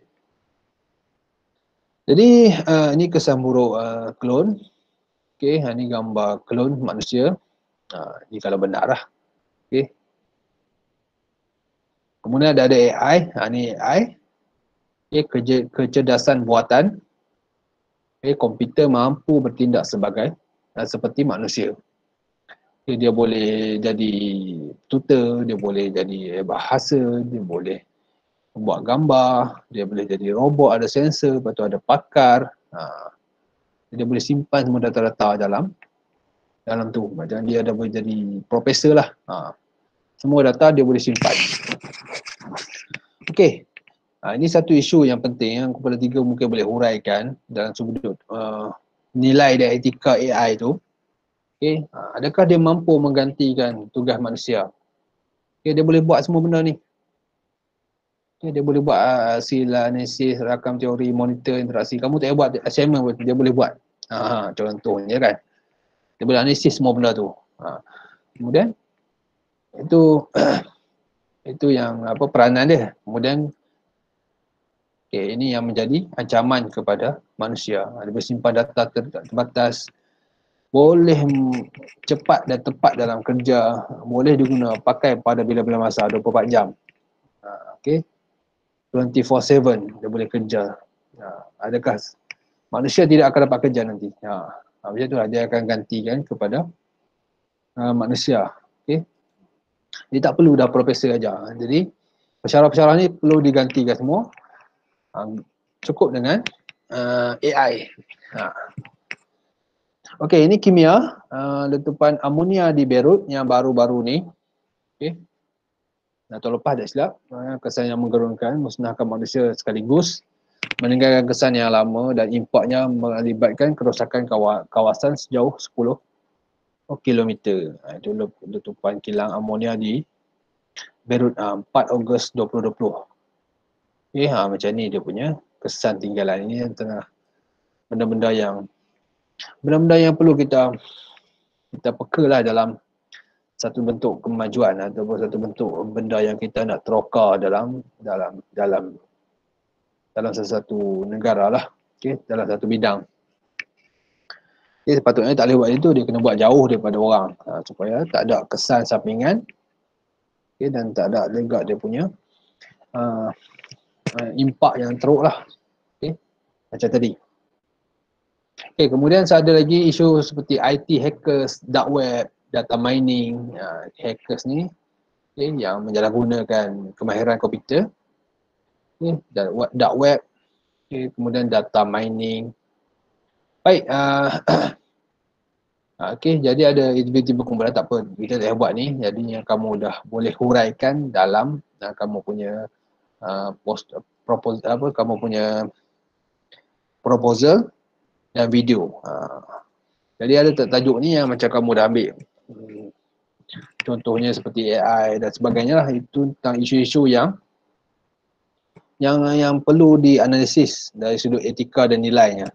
Jadi ini kesan buruk klon. Okey, ini gambar klon manusia. Ini kalau benar lah. Okey. Kemudian ada AI. Ini AI. Okay, kecerdasan buatan. Okay, komputer mampu bertindak seperti manusia. Okay, dia boleh jadi tutor, dia boleh jadi bahasa, dia boleh buat gambar, dia boleh jadi robot, ada sensor, lepas tu ada pakar. Dia boleh simpan semua data-data dalam tu. Macam dia boleh jadi profesor lah. Semua data dia boleh simpan. Okey. Ini satu isu yang penting yang Kumpulan 3 mungkin boleh huraikan dalam sudut nilai dan etika AI tu. Okay. Adakah dia mampu menggantikan tugas manusia? Okay, dia boleh buat semua benda ni. Okay, dia boleh buat analisis, rakam teori, monitor interaksi. Kamu tak boleh buat assignment pun, dia boleh buat. Contohnya kan. Dia boleh analisis semua benda tu. Kemudian itu yang peranan dia. Kemudian ini yang menjadi ancaman kepada manusia. Dia bersimpan data terbatas, boleh cepat dan tepat dalam kerja, boleh pakai pada bila-bila masa 24 jam. Okay. 24/7 dia boleh kerja. Adakah manusia tidak akan dapat kerja nanti? Macam itulah dia akan gantikan kepada manusia. Okay. Dia tak perlu dah profesor aja. Jadi pensyarah-pensyarah ni perlu digantikan semua. Cukup dengan AI. Okey, ini kimia letupan amonia di Beirut yang baru-baru ni. Okey. Tahun lepas tak silap, kesan yang menggerunkan, musnahkan manusia sekaligus, meninggalkan kesan yang lama dan impaknya melibatkan kerosakan kawasan sejauh 10 kilometer. Itu letupan kilang amonia di Beirut 4 Ogos 2020. Okay, macam ni dia punya kesan tinggalan. Ini yang tengah benda-benda yang perlu kita peka lah dalam satu bentuk kemajuan ataupun satu bentuk benda yang kita nak teroka dalam sesuatu negara lah. Okay, dalam satu bidang. Okay, sepatutnya tak boleh buat itu, dia kena buat jauh daripada orang supaya tak ada kesan sampingan, okay, dan tak ada juga dia punya impak yang teruk lah. Okay, macam tadi. Okay, kemudian ada lagi isu seperti IT hackers, dark web, data mining. Hackers ni okay, yang menjalangunakan kemahiran komputer, okay, dan dark web, okay, kemudian data mining. Baik, okay, jadi ada aktiviti berkumpulan, tak apa, kita dah buat ni, jadi yang kamu dah boleh huraikan dalam kamu punya kamu punya proposal dan video. Jadi ada tajuk ni yang macam kamu dah ambil. Contohnya seperti AI dan sebagainya lah, itu tentang isu-isu yang perlu dianalisis dari sudut etika dan nilainya.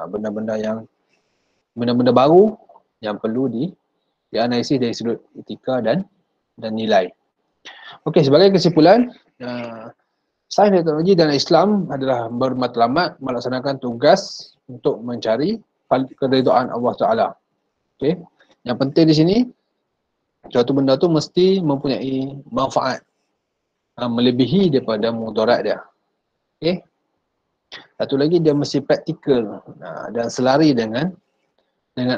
Benda-benda baru yang perlu dianalisis dari sudut etika dan nilai. Okey, sebagai kesimpulan, sains dan teknologi dan Islam adalah bermatlamat melaksanakan tugas untuk mencari keridaan Allah Ta'ala. Okey, yang penting di sini, suatu benda tu mesti mempunyai manfaat melebihi daripada mudarat dia. Okey. Satu lagi, dia mesti praktikal dan selari dengan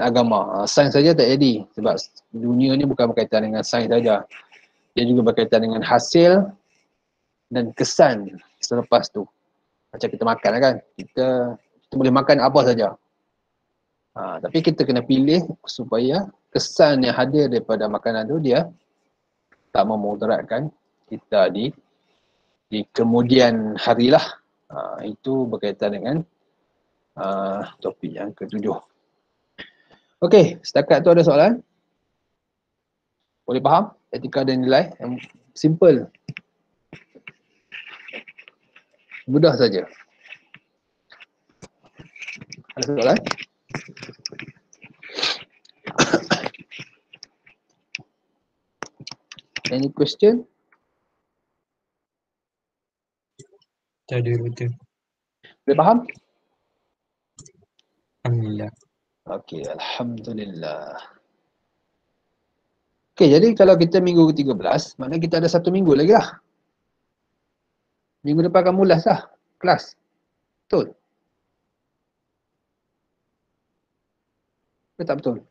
agama. Sains saja tak jadi, sebab dunia ni bukan berkaitan dengan sains saja. Dia juga berkaitan dengan hasil dan kesan selepas tu. Macam kita makan kan, kita boleh makan apa saja. Tapi kita kena pilih supaya kesan yang hadir daripada makanan tu dia tak memudaratkan kita di kemudian harilah. Itu berkaitan dengan topik yang ketujuh. Okey, setakat tu ada soalan? Boleh faham? Etika dan nilai yang simple. Mudah saja. Ada soalan? Any question? Tak ada, betul. Boleh faham? Alhamdulillah. Okey, Alhamdulillah. Okey, jadi kalau kita minggu ke-13, maknanya kita ada 1 minggu lagi lah. Minggu depan kamu last lah, kelas. Betul? Ke tak betul?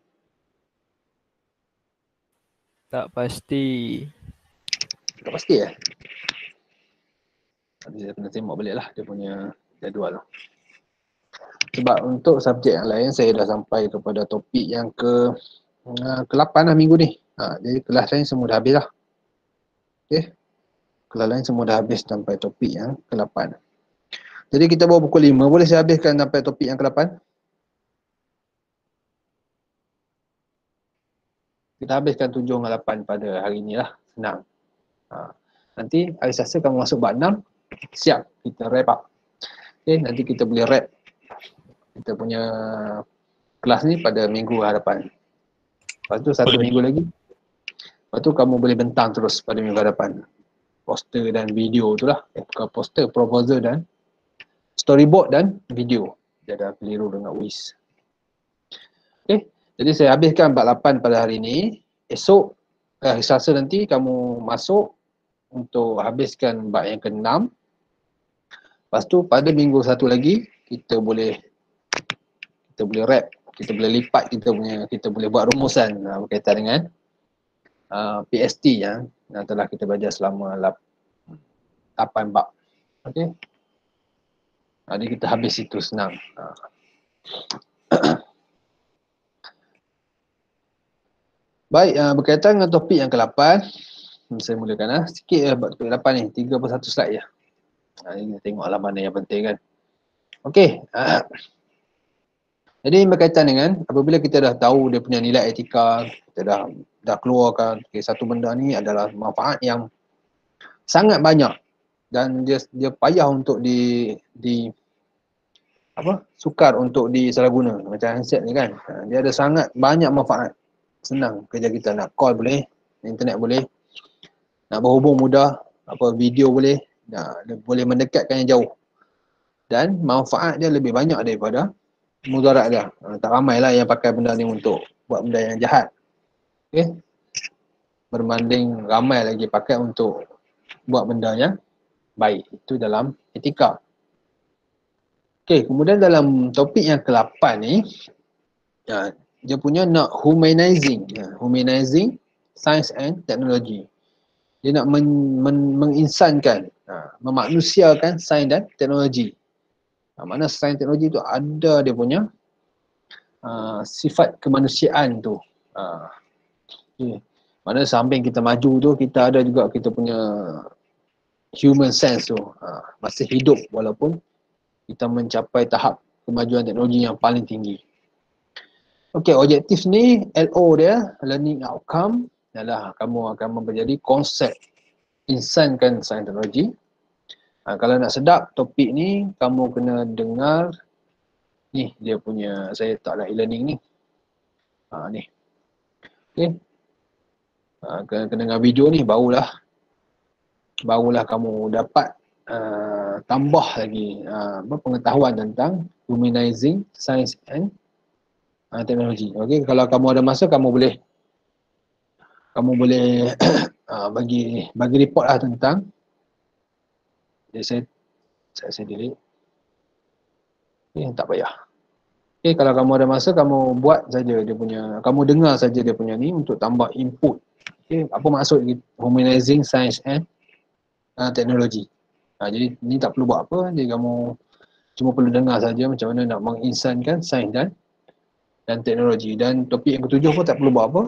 Tak pasti. Tak pasti Nanti saya kena tengok balik lah dia punya jadual. Sebab untuk subjek yang lain saya dah sampai kepada topik yang ke-8 lah minggu ni. Jadi kelas lain semua dah habis lah. Okay. Kelas lain semua dah habis sampai topik yang ke-8. Jadi kita bawa pukul 5, boleh saya habiskan sampai topik yang ke-8? Kita habiskan 7 dengan 8 pada hari ni lah, senang. Nanti hari Selasa kamu masuk bab 6, siap, kita wrap up. Okay, nanti kita boleh wrap kita punya kelas ni pada minggu hadapan. Lepas tu 1 minggu lagi. Lepas tu kamu boleh bentang terus pada minggu hadapan. Poster dan video tu lah. Poster, proposal dan storyboard dan video. Dia ada keliru dengan WIS. Okay, jadi saya habiskan bab 8 pada hari ni. Esok, hari Selasa nanti kamu masuk untuk habiskan bab yang ke-6. Lepas tu pada minggu satu lagi, kita boleh wrap, kita boleh lipat kita boleh buat rumusan berkaitan dengan PST yang telah kita belajar selama 8 bab. Okey. Jadi kita habis itu senang. Baik, berkaitan dengan topik yang ke-8, saya mulakan sikit bab topik 8 ni, 31 slide je. Ini tengoklah mana yang penting kan. Okey. Jadi berkaitan dengan apabila kita dah tahu dia punya nilai etika, kita dah keluarkan satu benda ni adalah manfaat yang sangat banyak dan dia payah untuk sukar untuk disalahguna macam handset ni kan. Dia ada sangat banyak manfaat. Senang kerja kita, nak call boleh, internet boleh, nak berhubung mudah, video boleh, boleh mendekatkan yang jauh. Dan manfaat dia lebih banyak daripada mudarat dia. Tak ramailah yang pakai benda ni untuk buat benda yang jahat. Okey. Berbanding ramai lagi pakai untuk buat benda yang baik. Itu dalam etika. Okey, kemudian dalam topik yang ke-8 ni, dia punya nak humanizing science and technology. Dia nak menginsankan, memanusiakan sains dan teknologi. Mana sains teknologi tu ada dia punya sifat kemanusiaan tu. Okay. Mana samping kita maju tu, kita ada juga kita punya human sense tu. Masih hidup walaupun kita mencapai tahap kemajuan teknologi yang paling tinggi. Okey, objektif ni, LO dia, learning outcome, adalah kamu akan menjadi konsep insankan sains teknologi. Kalau nak sedap topik ni, kamu kena dengar ni dia punya, saya taklah e-learning ni. Ni. Okey. Kena dengar video ni barulah kamu dapat tambah lagi pengetahuan tentang humanizing science and teknologi. Okey, kalau kamu ada masa kamu boleh bagi report lah tentang. Jadi saya delete. Tak payah. Okay, kalau kamu ada masa, kamu buat saja dia punya, kamu dengar saja dia punya ni untuk tambah input. Okay, apa maksud humanizing science and teknologi. Jadi ni tak perlu buat apa, jadi kamu cuma perlu dengar saja macam mana nak menginsankan sains dan teknologi. Dan topik yang ketujuh pun tak perlu buat apa.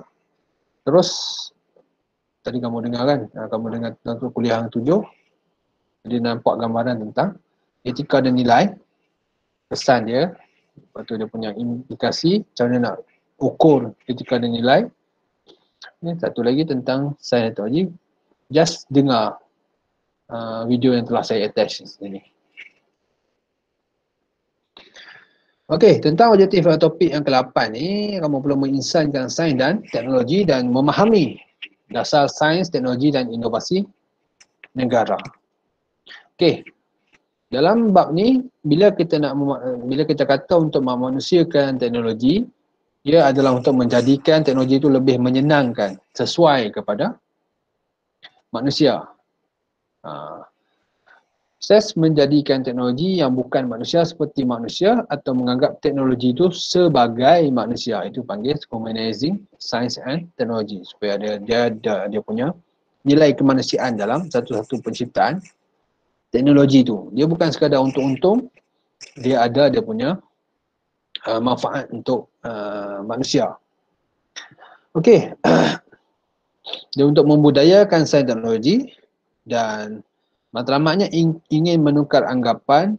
Terus tadi kamu dengar kan, kamu dengar tentang kuliah yang ketujuh. Dia nampak gambaran tentang etika dan nilai, pesan dia, lepas tu dia punya implikasi, macam mana nak ukur etika dan nilai. Satu lagi tentang sains dan teknologi, just dengar video yang telah saya attach sini. Okey, tentang objektif topik yang ke-8 ni, kamu perlu menginsankan sains dan teknologi dan memahami dasar sains, teknologi dan inovasi negara. Okey, dalam bab ni, bila kita kata untuk memanusiakan teknologi, ia adalah untuk menjadikan teknologi itu lebih menyenangkan sesuai kepada manusia. Proses menjadikan teknologi yang bukan manusia seperti manusia atau menganggap teknologi itu sebagai manusia, itu panggil humanizing science and technology, supaya dia punya nilai kemanusiaan dalam satu-satu penciptaan teknologi itu. Dia bukan sekadar untung-untung, dia ada dia punya manfaat untuk manusia. Okey. Dia untuk membudayakan sains teknologi dan matlamatnya ingin menukar anggapan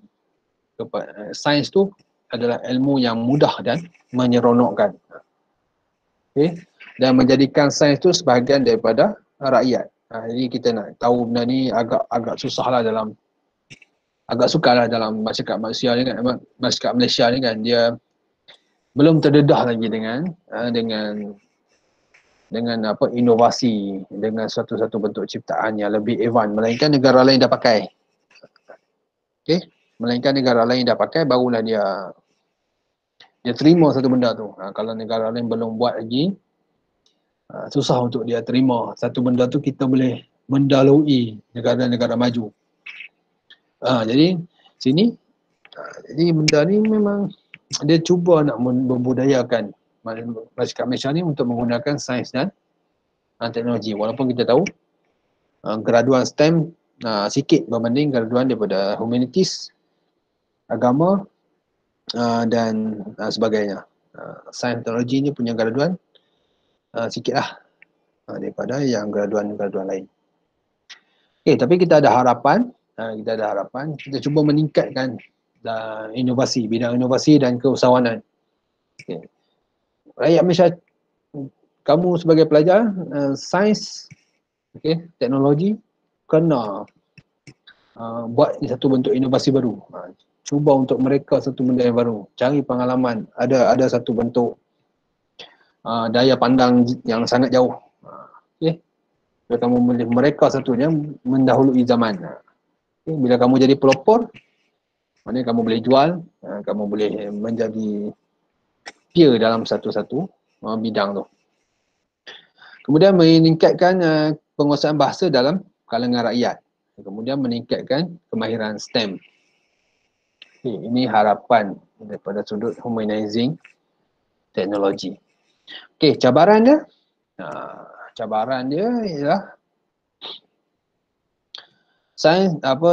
sains tu adalah ilmu yang mudah dan menyeronokkan. Okey. Dan menjadikan sains tu sebahagian daripada rakyat. Jadi kita nak tahu benda ni agak susahlah agak sukarlah dalam masyarakat Malaysia ni kan, masyarakat Malaysia ni kan, dia belum terdedah lagi dengan inovasi, dengan satu-satu bentuk ciptaan yang lebih advance, melainkan negara lain dah pakai. Okey, melainkan negara lain dah pakai, barulah dia terima satu benda tu. Kalau negara lain belum buat lagi, susah untuk dia terima satu benda tu. Kita boleh mendahului negara-negara maju. Jadi sini, jadi benda ni memang dia cuba nak membudayakan masyarakat Malaysia ni untuk menggunakan sains dan teknologi. Walaupun kita tahu graduan STEM sikit berbanding graduan daripada humanities, agama dan sebagainya. Sains teknologi ni punya graduan sikit lah daripada yang graduan-graduan lain. Okay, tapi kita ada harapan, kita cuba meningkatkan inovasi, bidang inovasi dan keusahawanan. Okay. Rakyat Malaysia, kamu sebagai pelajar sains, teknologi, kena buat satu bentuk inovasi baru. Cuba untuk mereka satu benda yang baru. Cari pengalaman. Ada satu bentuk daya pandang yang sangat jauh. Okay. Bila kamu boleh mereka satunya mendahului zaman. Okay. Bila kamu jadi pelopor, maknanya kamu boleh jual, kamu boleh menjadi peer dalam satu-satu bidang tu. Kemudian meningkatkan penguasaan bahasa dalam kalangan rakyat. Kemudian meningkatkan kemahiran STEM. Okay, ini harapan daripada sudut humanizing teknologi. Okey, cabaran dia ialah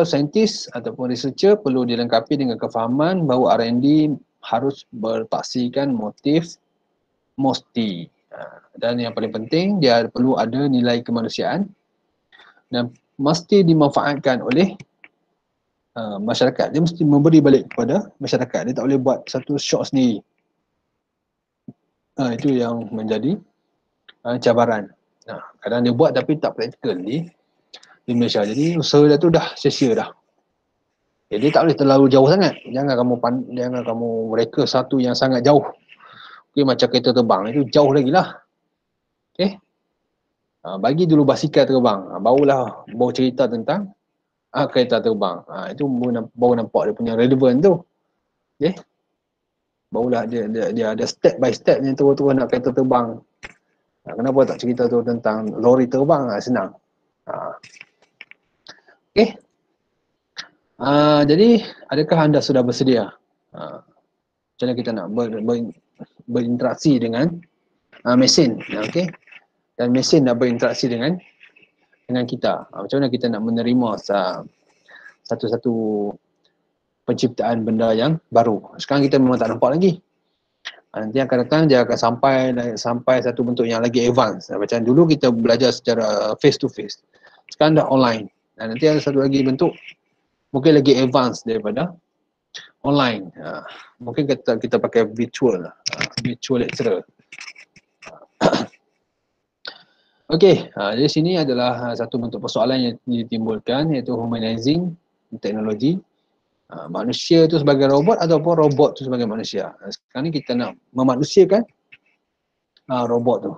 saintis ataupun researcher perlu dilengkapi dengan kefahaman bahawa R&D harus berpaksikan motif mesti. Dan yang paling penting, dia perlu ada nilai kemanusiaan dan mesti dimanfaatkan oleh masyarakat. Dia mesti memberi balik kepada masyarakat. Dia tak boleh buat satu shot sendiri. Itu yang menjadi cabaran. Kadang dia buat tapi tak praktikal di Malaysia. Jadi usaha dia tu dah sia-sia dah. Jadi tak boleh terlalu jauh sangat. Jangan kamu reka satu yang sangat jauh. Okay, macam kereta terbang itu jauh lagi lah. Okay. Bagi dulu basikal terbang. Baru cerita tentang kereta terbang. Itu baru nampak dia punya relevan tu. Okay. Barulah dia ada step by step ni turun-turun nak kereta terbang. Kenapa tak cerita tu tentang lori terbang? Senang. Okay. Jadi adakah anda sudah bersedia? Macam mana kita nak berinteraksi dengan mesin? Okay. Dan mesin nak berinteraksi dengan kita. Macam mana kita nak menerima satu-satu penciptaan benda yang baru. Sekarang kita memang tak nampak lagi. Nanti akan datang dia akan sampai satu bentuk yang lagi advance. Macam dulu kita belajar secara face to face. Sekarang dah online. Dan nanti ada satu lagi bentuk mungkin lagi advance daripada online. Mungkin kita pakai virtual lecturer. Okey, jadi sini adalah satu bentuk persoalan yang ditimbulkan, iaitu humanizing teknologi. Manusia tu sebagai robot ataupun robot tu sebagai manusia. Sekarang ni kita nak memanusiakan robot tu.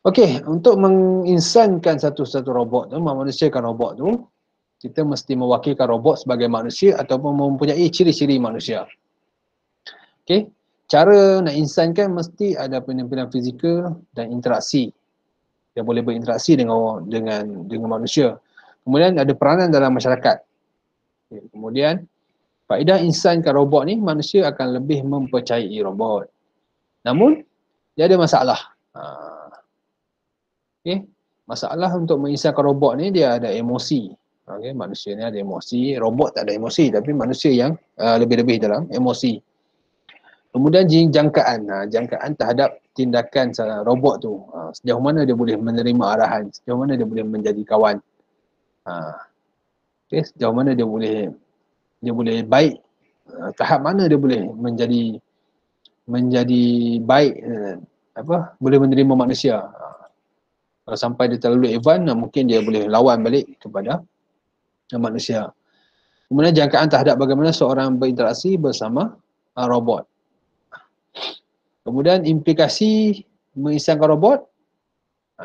Okey, untuk menginsankan satu-satu robot tu, memanusiakan robot tu, kita mesti mewakilkan robot sebagai manusia ataupun mempunyai ciri-ciri manusia. Okey, cara nak insankan mesti ada penampilan fizikal dan interaksi. Dia boleh berinteraksi dengan manusia. Kemudian ada peranan dalam masyarakat. Kemudian faedah insankan robot ni, manusia akan lebih mempercayai robot. Namun dia ada masalah. Okay. Masalah untuk menginsankan robot ni, dia ada emosi. Okay. Manusia ni ada emosi, robot tak ada emosi, tapi manusia yang lebih-lebih dalam emosi. Kemudian jangkaan terhadap tindakan robot tu. Sejauh mana dia boleh menerima arahan, sejauh mana dia boleh menjadi kawan. Okay, sejauh mana dia boleh baik, tahap mana dia boleh menjadi baik, boleh menerima manusia. Kalau sampai dia terlalu advance, mungkin dia boleh lawan balik kepada manusia. Kemudian jangkaan terhadap bagaimana seorang berinteraksi bersama robot. Kemudian implikasi menginsankan robot.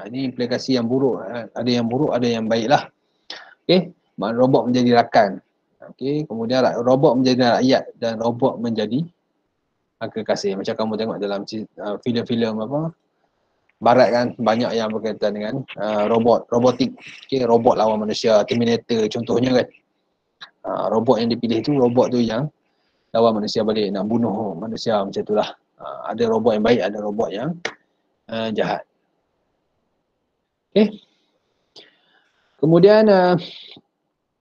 Ini implikasi yang buruk. Ada yang buruk, ada yang baik lah. Okay. Robot menjadi rakan. Okay. Kemudian robot menjadi rakyat dan robot menjadi kekasih. Macam kamu tengok dalam filem-filem barat kan, banyak yang berkaitan dengan robotik. Okay. Robot lawan manusia, Terminator contohnya kan. Robot yang dipilih tu, robot tu yang lawan manusia balik, nak bunuh manusia macam itulah. Ada robot yang baik, ada robot yang jahat. Okay. Kemudian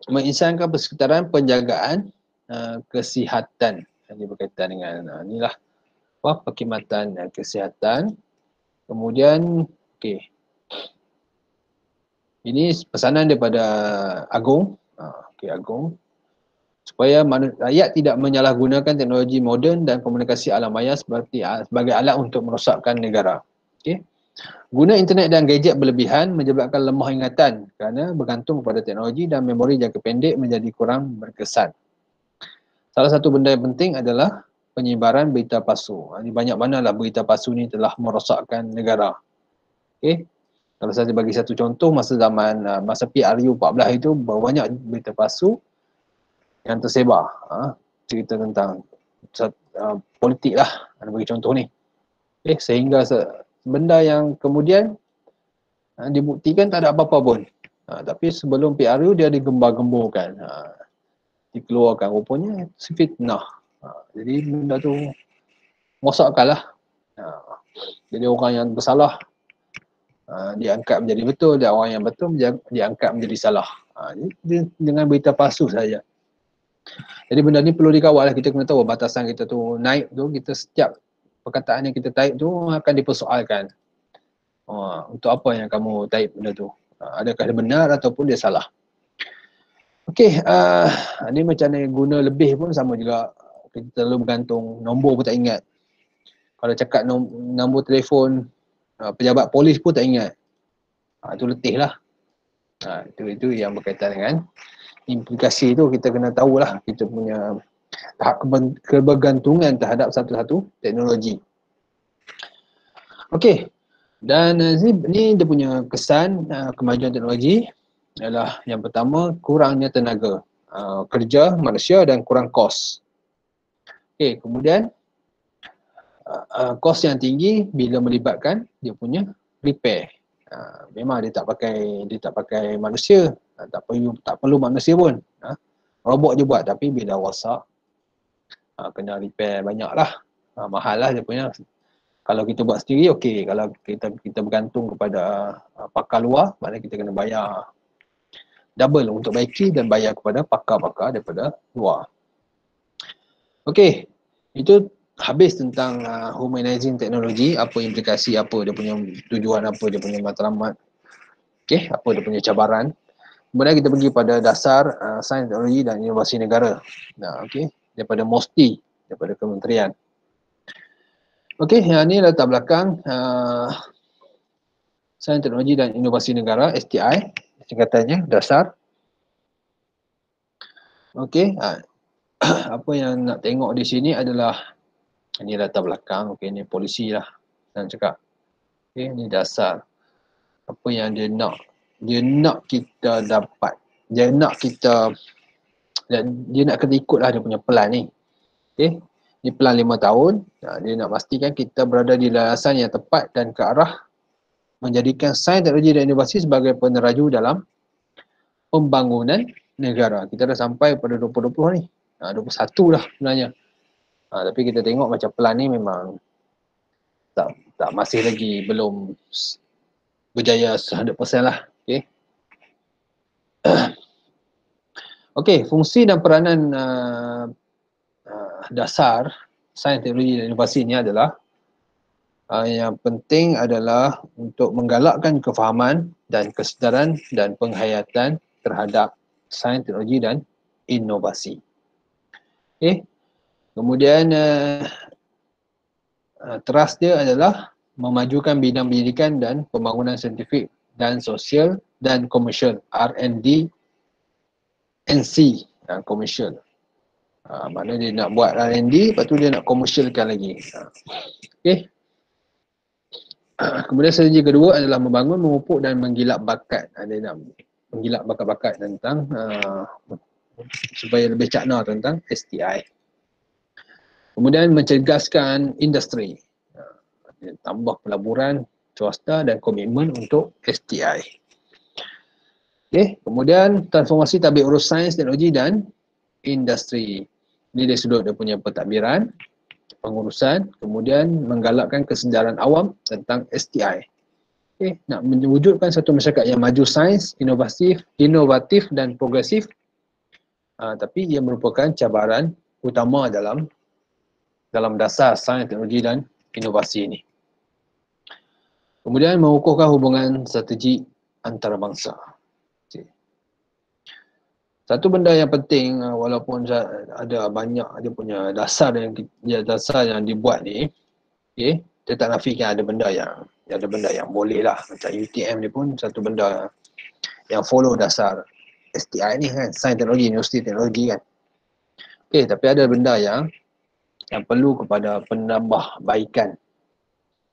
menginsankan persekitaran penjagaan kesihatan. Ini berkaitan dengan inilah perkhidmatan kesihatan. Kemudian okey. Ini pesanan daripada Agong. Agong. Supaya rakyat tidak menyalahgunakan teknologi moden dan komunikasi alam maya sebagai alat untuk merosakkan negara. Okey. Guna internet dan gadget berlebihan menyebabkan lemah ingatan kerana bergantung kepada teknologi dan memori jangka pendek menjadi kurang berkesan. Salah satu benda yang penting adalah penyebaran berita palsu. Ini banyak manalah berita palsu ni telah merosakkan negara. Okey. Kalau saya bagi satu contoh, masa PRU 14 itu banyak berita palsu yang tersebar. Cerita tentang politik lah, bagi contoh ni. Okay, sehingga benda yang kemudian dibuktikan tak ada apa-apa pun. Tapi sebelum PRU dia digembar-gemburkan. Dikeluarkan rupanya fitnah. Jadi benda tu merosakkan lah. Jadi orang yang bersalah diangkat menjadi betul, dan orang yang betul diangkat menjadi salah. Jadi dengan berita palsu saja. Jadi benda ni perlu dikawal lah. Kita kena tahu batasan kita tu naik tu, kita setiap perkataan yang kita type tu akan dipersoalkan. Untuk apa yang kamu type benda tu? Adakah dia benar ataupun dia salah? Okey, ni macam ni guna lebih pun sama juga. Kita terlalu bergantung, nombor pun tak ingat. Kalau cakap nombor telefon pejabat polis pun tak ingat. Itu letih lah. Itu yang berkaitan dengan implikasi tu. Kita kena tahulah kita punya tahap kebergantungan terhadap satu-satu teknologi. Okey. Dan ni dia punya kesan kemajuan teknologi adalah yang pertama, kurangnya tenaga kerja manusia dan kurang kos. Okey, kemudian kos yang tinggi bila melibatkan dia punya repair. Memang dia tak pakai manusia, tak perlu manusia pun. Robot je buat, tapi bila rosak kena repair banyaklah. Mahal lah dia punya. Kalau kita buat sendiri okey, kalau kita bergantung kepada pakar luar, maknanya kita kena bayar double untuk baiki dan bayar kepada pakar-pakar daripada luar. Okey, itu habis tentang humanizing teknologi, apa implikasi, apa dia punya tujuan, apa dia punya matlamat. Okey, apa dia punya cabaran. Kemudian kita pergi pada dasar sains, teknologi dan inovasi negara. Okey, daripada MOSTI, daripada kementerian. Okey, yang ni latar belakang Sains, Teknologi dan Inovasi Negara, STI, singkatannya, dasar. Okey, apa yang nak tengok di sini adalah, ini latar belakang, okey, ni polisi lah, saya cakap. Okey, ni dasar. Apa yang dia nak kita dapat, dia nak kita ikut lah dia punya plan ni. Okey. Di plan 5 tahun, dia nak pastikan kita berada di landasan yang tepat dan ke arah menjadikan sains, teknologi dan inovasi sebagai peneraju dalam pembangunan negara. Kita dah sampai pada 2020 ni. 21 dah sebenarnya. Tapi kita tengok macam plan ni memang tak masih lagi belum berjaya 100% lah. Okay. Okey, fungsi dan peranan dasar sains, teknologi dan inovasi ini adalah yang penting adalah untuk menggalakkan kefahaman dan kesedaran dan penghayatan terhadap sains, teknologi dan inovasi. Okey. Kemudian teras dia adalah memajukan bidang pendidikan dan pembangunan saintifik dan sosial dan komersial, R&D, NC dan komersial. Maknanya dia nak buat R&D, lepas tu dia nak komersialkan lagi. Okey. Kemudian strategi kedua adalah membangun, memupuk dan menggilap bakat. Dia nak menggilap bakat-bakat tentang supaya lebih cakna tentang STI. Kemudian mencerdaskan industri. Tambah pelaburan swasta dan komitmen untuk STI. Okey, kemudian transformasi tabik urus sains, teknologi dan industri. Ini dari sudut dia punya pentadbiran, pengurusan, kemudian menggalakkan kesedaran awam tentang STI. Okey, nak mewujudkan satu masyarakat yang maju sains, inovatif dan progresif. Tapi ia merupakan cabaran utama dalam dasar sains, teknologi dan inovasi ini. Kemudian mengukuhkan hubungan strategi antarabangsa. Satu benda yang penting, walaupun ada banyak dia punya dasar yang dibuat ni, okay, dia tak nafikan ada benda yang Ada benda yang boleh lah. Macam UTM ni pun satu benda yang follow dasar STI ni kan, Sains Teknologi, Universiti Teknologi kan. Okay, tapi ada benda yang perlu kepada penambahbaikan.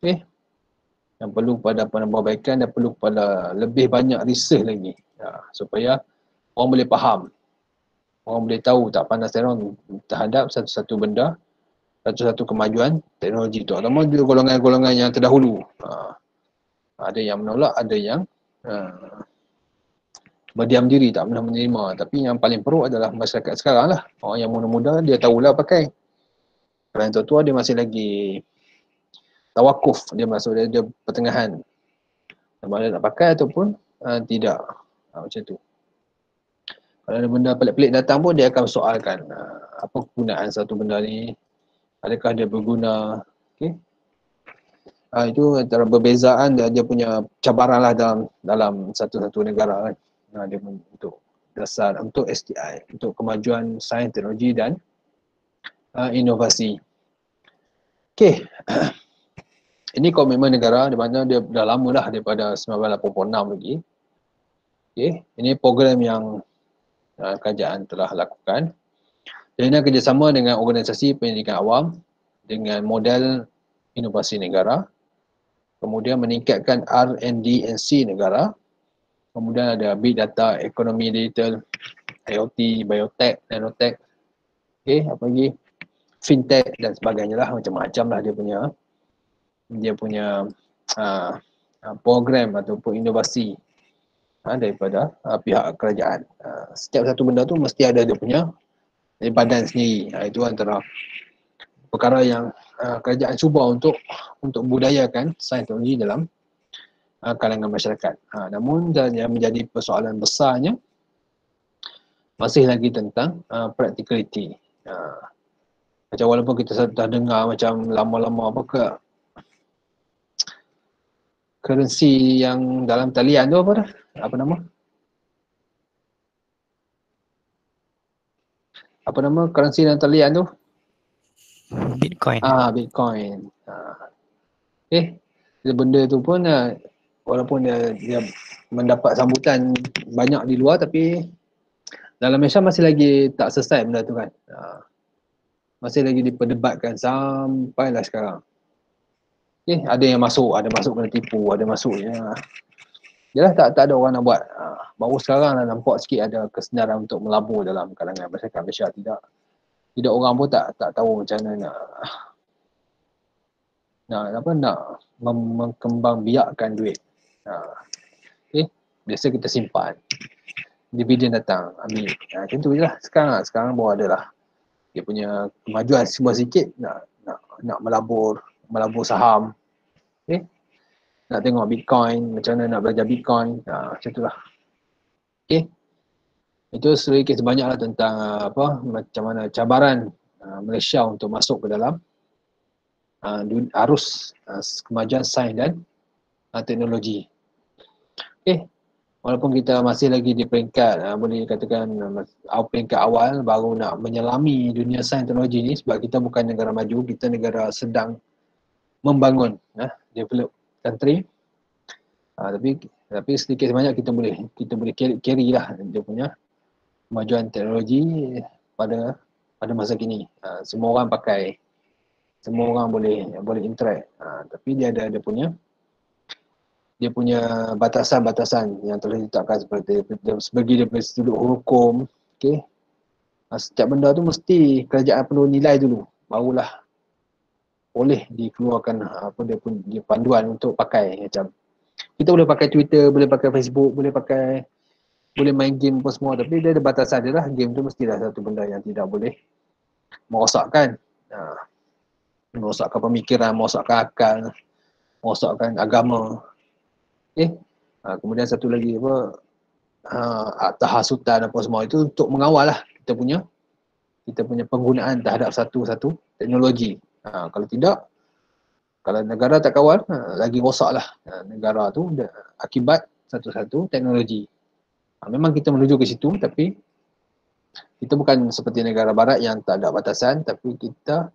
Okay, yang perlu kepada penambahbaikan dan perlu kepada lebih banyak research lagi. Supaya orang boleh faham. Orang boleh tahu tak panas terang terhadap satu-satu benda, satu-satu kemajuan teknologi tu. Terutama dia golongan-golongan yang terdahulu. Ada yang menolak, ada yang berdiam diri, tak pernah menerima. Tapi yang paling perlu adalah masyarakat sekarang lah. Orang yang muda-muda dia tahulah pakai. Kalau yang tua-tua dia masih lagi tawakuf, dia masuk dia pertengahan. Sama ada nak pakai ataupun tidak. Macam tu. Kalau ada benda pelik-pelik datang pun dia akan soalkan apa kegunaan satu benda ni, adakah dia berguna. Okay. Itu antara perbezaan dia punya cabaran lah dalam satu-satu negara kan. Dia untuk dasar untuk STI, untuk kemajuan sains, teknologi dan inovasi. Okay. Ini komitmen negara di mana dia dah lama dah daripada 1986 lagi. Okay. Ini program yang kerajaan telah lakukan. Dengan kerjasama dengan organisasi pendidikan awam dengan model inovasi negara. Kemudian meningkatkan R&D&C negara. Kemudian ada big data, ekonomi digital, IoT, biotech, nanotech. Okay, apa lagi? Fintech dan sebagainya lah. Macam-macam lah dia punya program ataupun inovasi daripada pihak kerajaan. Setiap satu benda tu mesti ada dia punya badan sendiri. Itu antara perkara yang kerajaan cuba untuk budayakan sains teknologi dalam kalangan masyarakat. Namun yang menjadi persoalan besarnya masih lagi tentang practicality. Macam walaupun kita dah dengar macam lama-lama apa ke currency yang dalam talian tu apa dah? Apa nama? Apa nama currency dalam talian tu? Bitcoin. Bitcoin. Benda tu pun walaupun dia mendapat sambutan banyak di luar, tapi dalam Malaysia masih lagi tak selesai benda tu kan. Masih lagi diperdebatkan sampailah sekarang. Ada yang masuk kena tipu, ada masuk Yalah tak ada orang nak buat. Baru sekarang lah nampak sikit ada kesedaran untuk melabur dalam kalangan masyarakat Malaysia. Tidak orang pun tak tahu macam mana nak mengkembangbiakkan duit. Biasa kita simpan. Dividen datang, ambil. Macam tu je lah. Sekarang baru ada lah. Dia punya kemajuan semua sikit nak melabur saham. Nak tengok Bitcoin, macam mana nak belajar Bitcoin. Macam tu lah. Itu sedikit sebanyak lah tentang macam mana cabaran Malaysia untuk masuk ke dalam arus kemajuan sains dan teknologi. Walaupun kita masih lagi di peringkat boleh katakan peringkat awal baru nak menyelami dunia sains teknologi ni, sebab kita bukan negara maju, kita negara sedang membangun develop country. Tapi sedikit sebanyak kita boleh carry lah dia punya kemajuan teknologi pada masa kini. Semua orang pakai, semua orang boleh interact. Tapi dia ada dia punya batasan-batasan yang telah ditetapkan sebagai daripada sudut hukum. Setiap benda tu mesti kerajaan perlu nilai dulu, barulah boleh dikeluarkan dia panduan untuk pakai. Macam kita boleh pakai Twitter, boleh pakai Facebook, boleh main game apa semua, tapi dia ada batasan dia lah. Game tu mestilah satu benda yang tidak boleh merosakkan pemikiran, merosakkan akal, merosakkan agama. Kemudian satu lagi tahasutan apa semua, itu untuk mengawal lah kita punya penggunaan terhadap satu-satu teknologi. Kalau tidak, kalau negara tak kawal, lagi rosak lah negara tu akibat satu-satu teknologi. Memang kita menuju ke situ, tapi kita bukan seperti negara barat yang tak ada batasan, tapi kita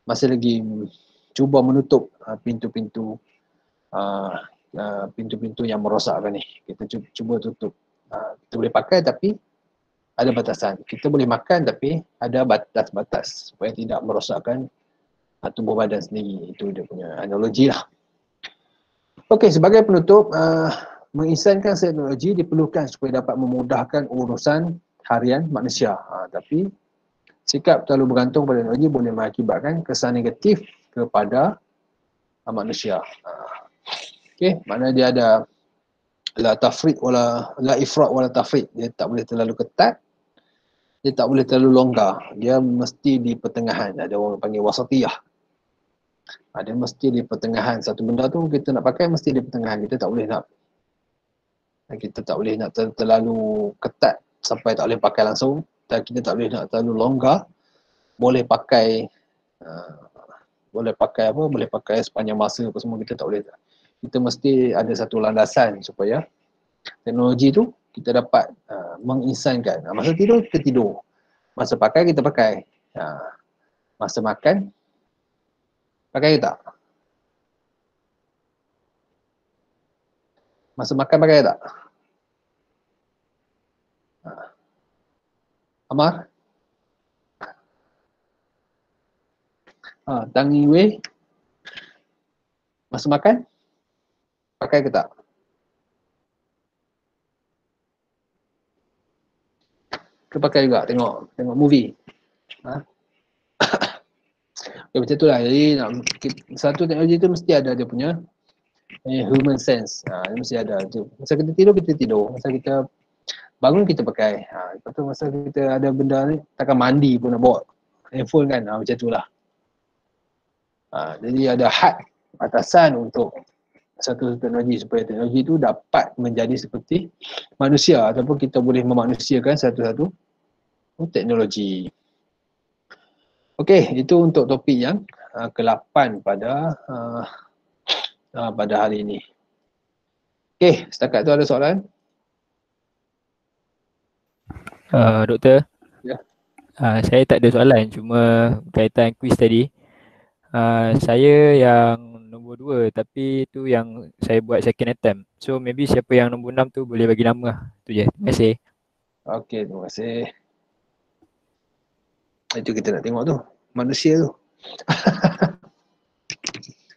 masih lagi cuba menutup pintu-pintu pintu-pintu yang merosakkan ni. Kita cuba tutup. Kita boleh pakai tapi ada batasan. Kita boleh makan tapi ada batas-batas supaya tidak merosakkan tubuh badan sendiri. Itu dia punya analogi lah. Okey, sebagai penutup, menginsankan teknologi diperlukan supaya dapat memudahkan urusan harian manusia. Tapi sikap terlalu bergantung pada teknologi boleh mengakibatkan kesan negatif kepada manusia. Okey, maknanya dia ada la tafrid wala la ifrat wala tafrid. Dia tak boleh terlalu ketat, dia tak boleh terlalu longgar. Dia mesti di pertengahan. Ada orang panggil wasatiyah. Dia mesti di pertengahan. Satu benda tu kita nak pakai mesti di pertengahan. Kita tak boleh nak terlalu ketat sampai tak boleh pakai langsung, dan kita tak boleh nak terlalu longgar. Boleh pakai boleh pakai sepanjang masa apa semua, kita tak boleh. Kita mesti ada satu landasan supaya teknologi tu kita dapat menginsankan. Masa tidur kita tidur, masa pakai kita pakai, masa makan pakai ke tak? Masa makan pakai tak? Amar? Tang Wei? Masa makan? Pakai ke tak? Ke pakai juga tengok movie? Ya, macam tu lah. Jadi satu teknologi tu mesti ada dia punya human sense. Dia mesti ada. Masa kita tidur. Masa kita bangun kita pakai. Lepas tu masa kita ada benda ni, takkan mandi pun nak bawa handphone kan. Macam tu lah. Jadi ada had batasan untuk satu teknologi supaya teknologi itu dapat menjadi seperti manusia ataupun kita boleh memanusiakan satu-satu teknologi. Okey, itu untuk topik yang ke-8 pada hari ini. Okey, setakat tu ada soalan? Doktor? Ya. Saya tak ada soalan, cuma berkaitan kuis tadi. Saya yang nombor 2 tapi tu yang saya buat second attempt. So maybe siapa yang nombor 6 tu boleh bagi nama lah. Tu je. Terima kasih. Okey, terima kasih. Itu kita nak tengok tu. Manusia tu.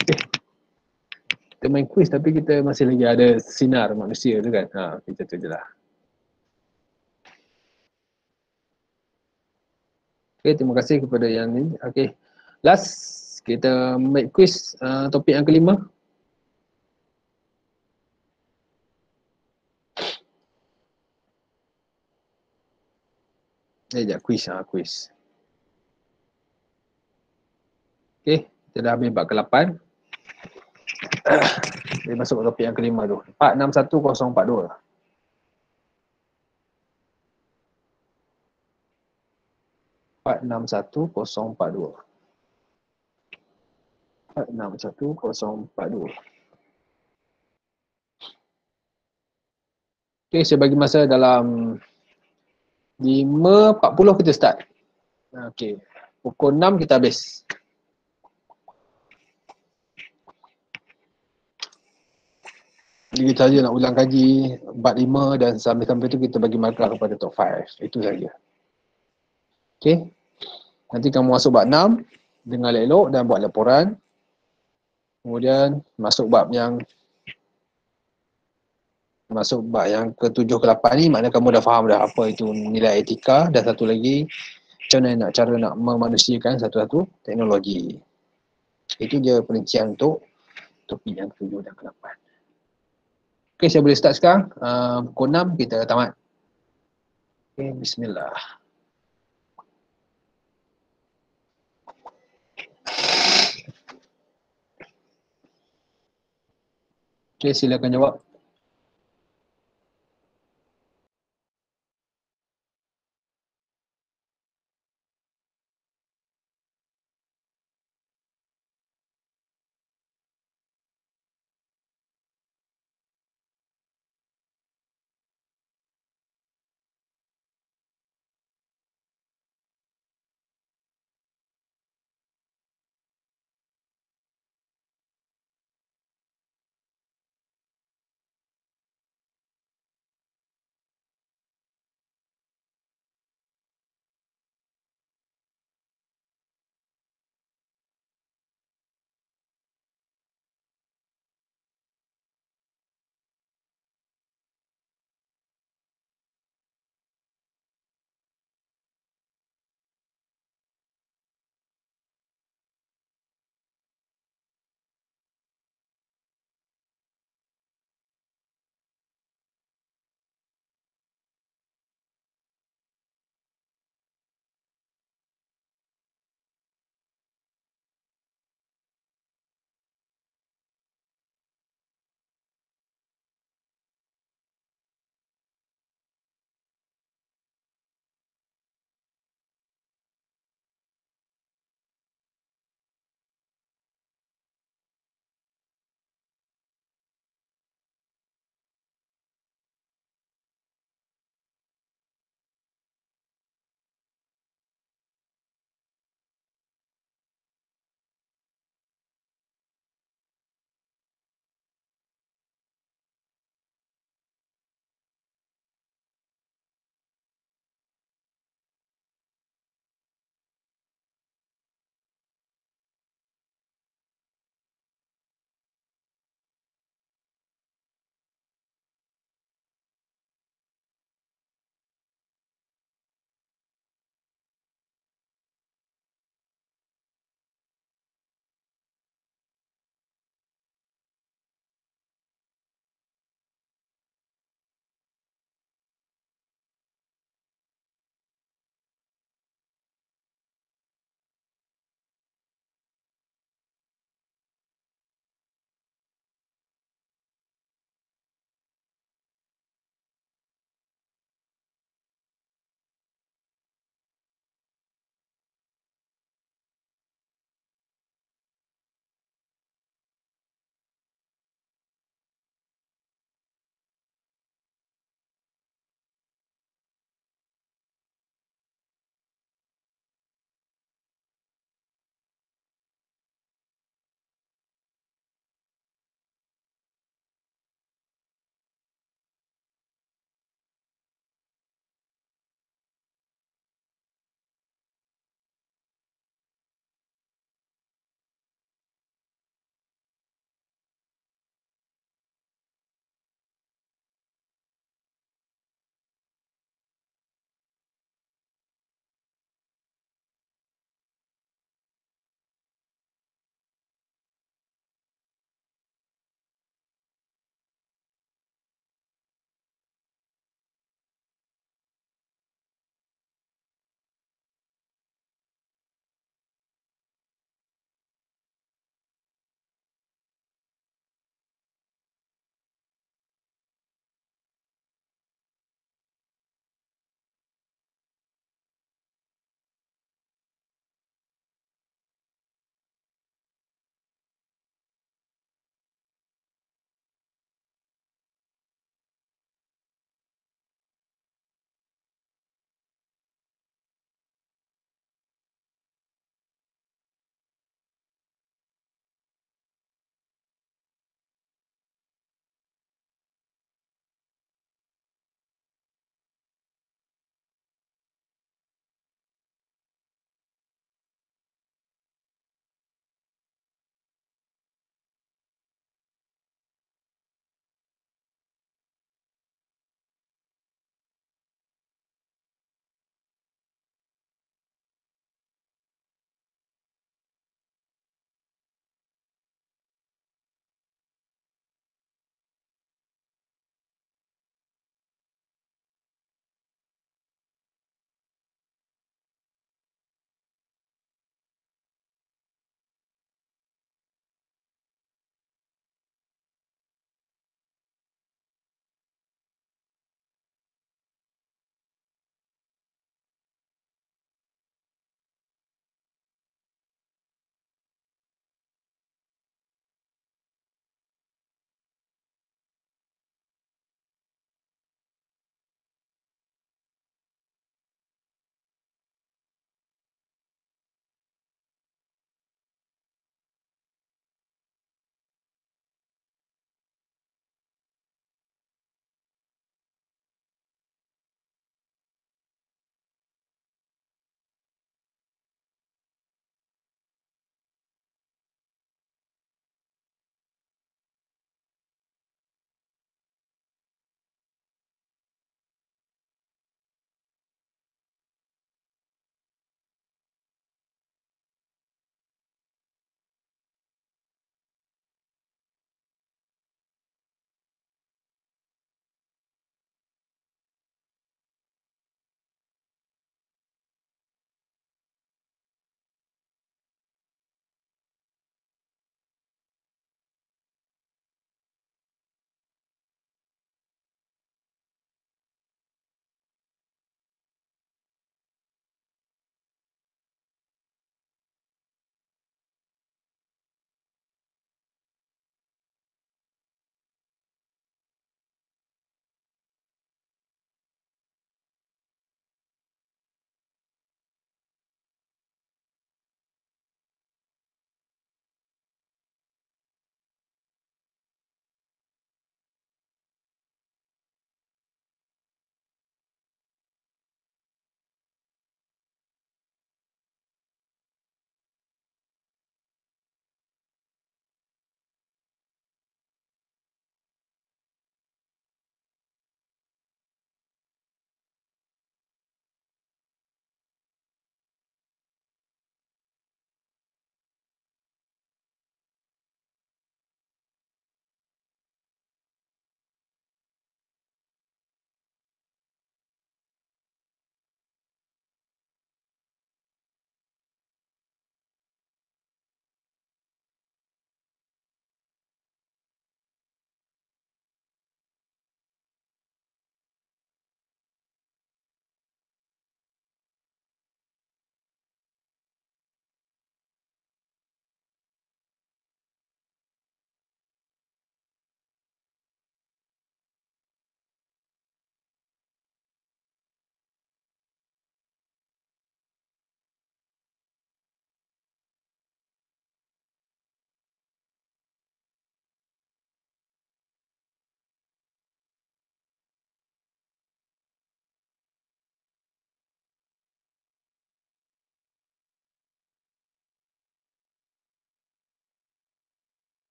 Okay. Kita main quiz tapi kita masih lagi ada sinar manusia tu kan. Kita tu je lah. Okay, terima kasih kepada yang ni. Okay. Last, kita make quiz topik yang ke-5. Sekejap, quiz. Okay, kita dah ambil bab ke-8. Kita masuk ke topik yang ke-5 tu. 461042. Part 61042. Okay, saya bagi masa dalam 5.40 kita start. Okay, pukul 6 kita habis. Jadi kita saja nak ulang kaji bab 5 dan sampai-sampai tu kita bagi markah kepada top 5. Itu saja. Okay. Nanti kamu masuk bab 6, dengar elok dan buat laporan. Kemudian masuk bab yang ke-7 ke-8 ni, maknanya kamu dah faham dah apa itu nilai etika, dan satu lagi macam mana cara nak memanusiakan satu-satu teknologi. Itu je perincian untuk topik yang ke-7 dan ke-8. Okay, saya boleh start sekarang. Pukul 6 kita tamat. Okay, bismillah. Okay, silakan jawab.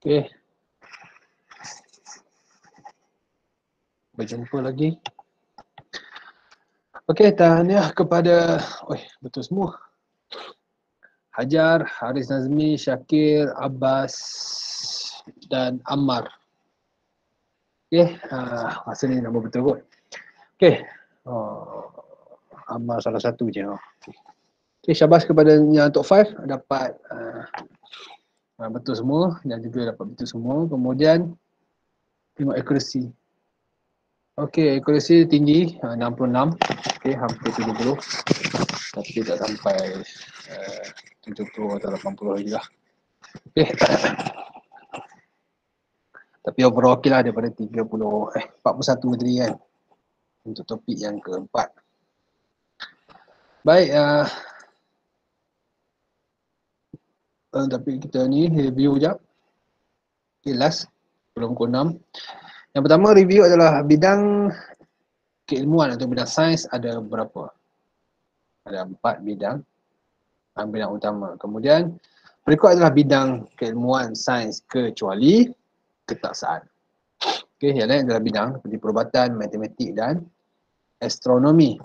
Okay. Berjumpa lagi. Okay, tahniah kepada, betul semua. Hajar, Haris Nazmi, Syakir, Abbas dan Ammar. Okay, masa ni nama betul kot. Okay, Ammar salah satu je. Okay, syabas kepada yang top 5 dapat betul semua dan juga dapat betul semua. Kemudian tengok accuracy. Okay, accuracy tinggi 66. Okay, hampir 70. Tapi tidak sampai 70 atau 80 lagi lah. Okay. Tapi overall okey lah daripada 41 tadi kan. Untuk topik yang keempat. Baik, tapi kita ni review sekejap. Okay, last. Belum pukul 6. Yang pertama review adalah bidang keilmuan atau bidang sains ada berapa? Ada 4 bidang. Bidang utama. Kemudian berikut adalah bidang keilmuan sains kecuali ketaksaan. Okay, yang lain adalah bidang seperti perubatan, matematik dan astronomi.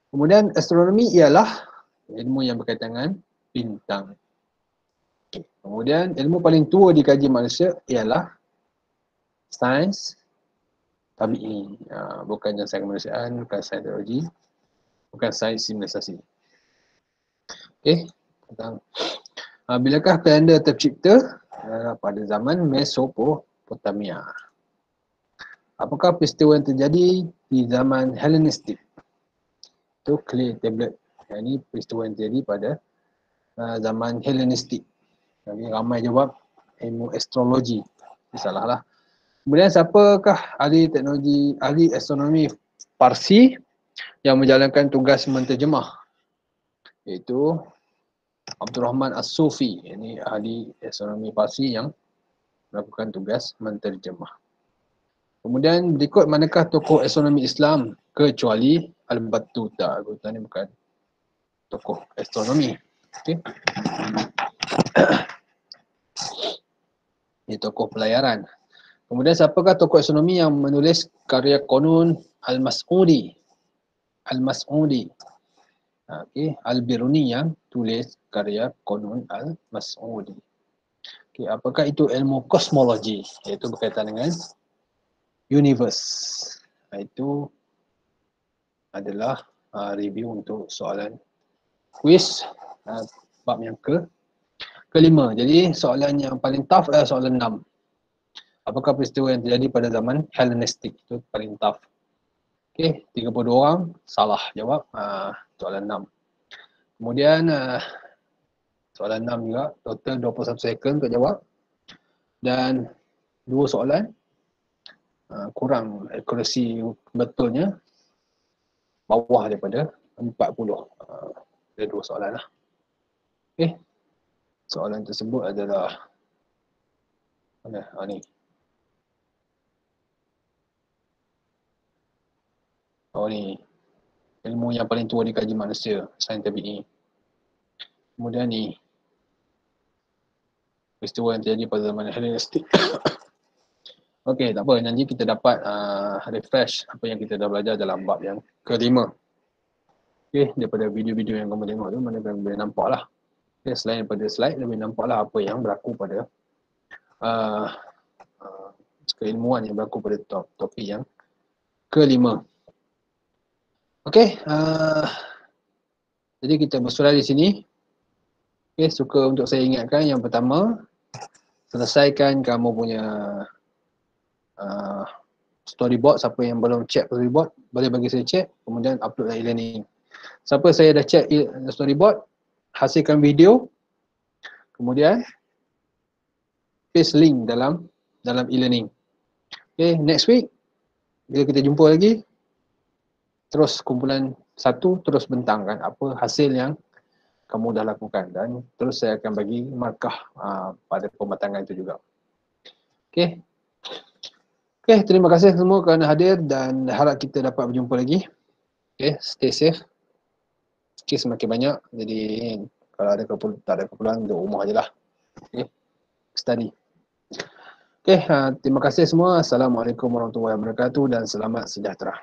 Kemudian astronomi ialah ilmu yang berkaitan dengan bintang. Okay. Kemudian ilmu paling tua dikaji manusia ialah sains tabi'i. Bukan sains kemanusiaan, bukan sains teknologi, bukan sains simulisasi. Okay. Bilakah kalender tercipta? Pada zaman Mesopotamia. Apakah peristiwa yang terjadi di zaman Hellenistik? Itu clay tablet. Yang ini peristiwa yang terjadi pada zaman Hellenistik. Jadi ramai jawab ilmu astrologi. Salah lah. Kemudian siapakah ahli teknologi, ahli astronomi Parsi yang menjalankan tugas menterjemah? Iaitu Abdul Rahman As-Sufi. Ini ahli astronomi Parsi yang melakukan tugas menterjemah. Kemudian berikut manakah tokoh astronomi Islam kecuali Al-Battuta. Al-Battuta ni bukan tokoh astronomi. Okay. Ini tokoh pelayaran. Kemudian siapakah tokoh astronomi yang menulis karya Qanun Al-Mas'udi? Al-Mas'udi. Okay. Al-Biruni yang tulis karya Qanun Al-Mas'udi. Okay. Apakah itu ilmu kosmologi? Iaitu berkaitan dengan universe. Itu adalah review untuk soalan quiz bab yang kelima. Jadi soalan yang paling tough adalah soalan 6. Apakah peristiwa yang terjadi pada zaman Hellenistik? Itu paling tough. Okey, 32 orang salah jawab soalan 6. Kemudian soalan 6 juga, total 21 second untuk jawab. Dan 2 soalan kurang akurasi betulnya bawah daripada 40. Ada 2 soalan lah. Okey. Soalan tersebut adalah mana? Ni. Ni. Ilmu yang paling tua dikaji manusia, sains tabi'i. Kemudian ni. Peristiwa yang terjadi pada zaman Hellenistik. Okey, tak apa. Nanti kita dapat refresh apa yang kita dah belajar dalam bab yang kelima. Okey, daripada video-video yang kamu tengok tu, mana kamu boleh nampak lah. Okay, selain daripada slide, lebih nampak lah apa yang berlaku pada keilmuan yang berlaku pada topik yang kelima. Okey, jadi kita bersurat di sini. Okey, suka untuk saya ingatkan yang pertama, selesaikan kamu punya storyboard. Siapa yang belum check storyboard, boleh bagi saya check, kemudian upload e-learning. Siapa saya dah check storyboard, hasilkan video, kemudian paste link dalam e-learning. Okay, next week bila kita jumpa lagi, terus kumpulan 1 terus bentangkan apa hasil yang kamu dah lakukan dan terus saya akan bagi markah pada pembatangan itu juga. Okay. Okay, terima kasih semua kerana hadir dan harap kita dapat berjumpa lagi. Okay, stay safe. Kes semakin banyak, jadi kalau ada tak ada keperluan duduk rumah je lah. Okay, study. Okey, terima kasih semua. Assalamualaikum warahmatullahi wabarakatuh dan selamat sejahtera.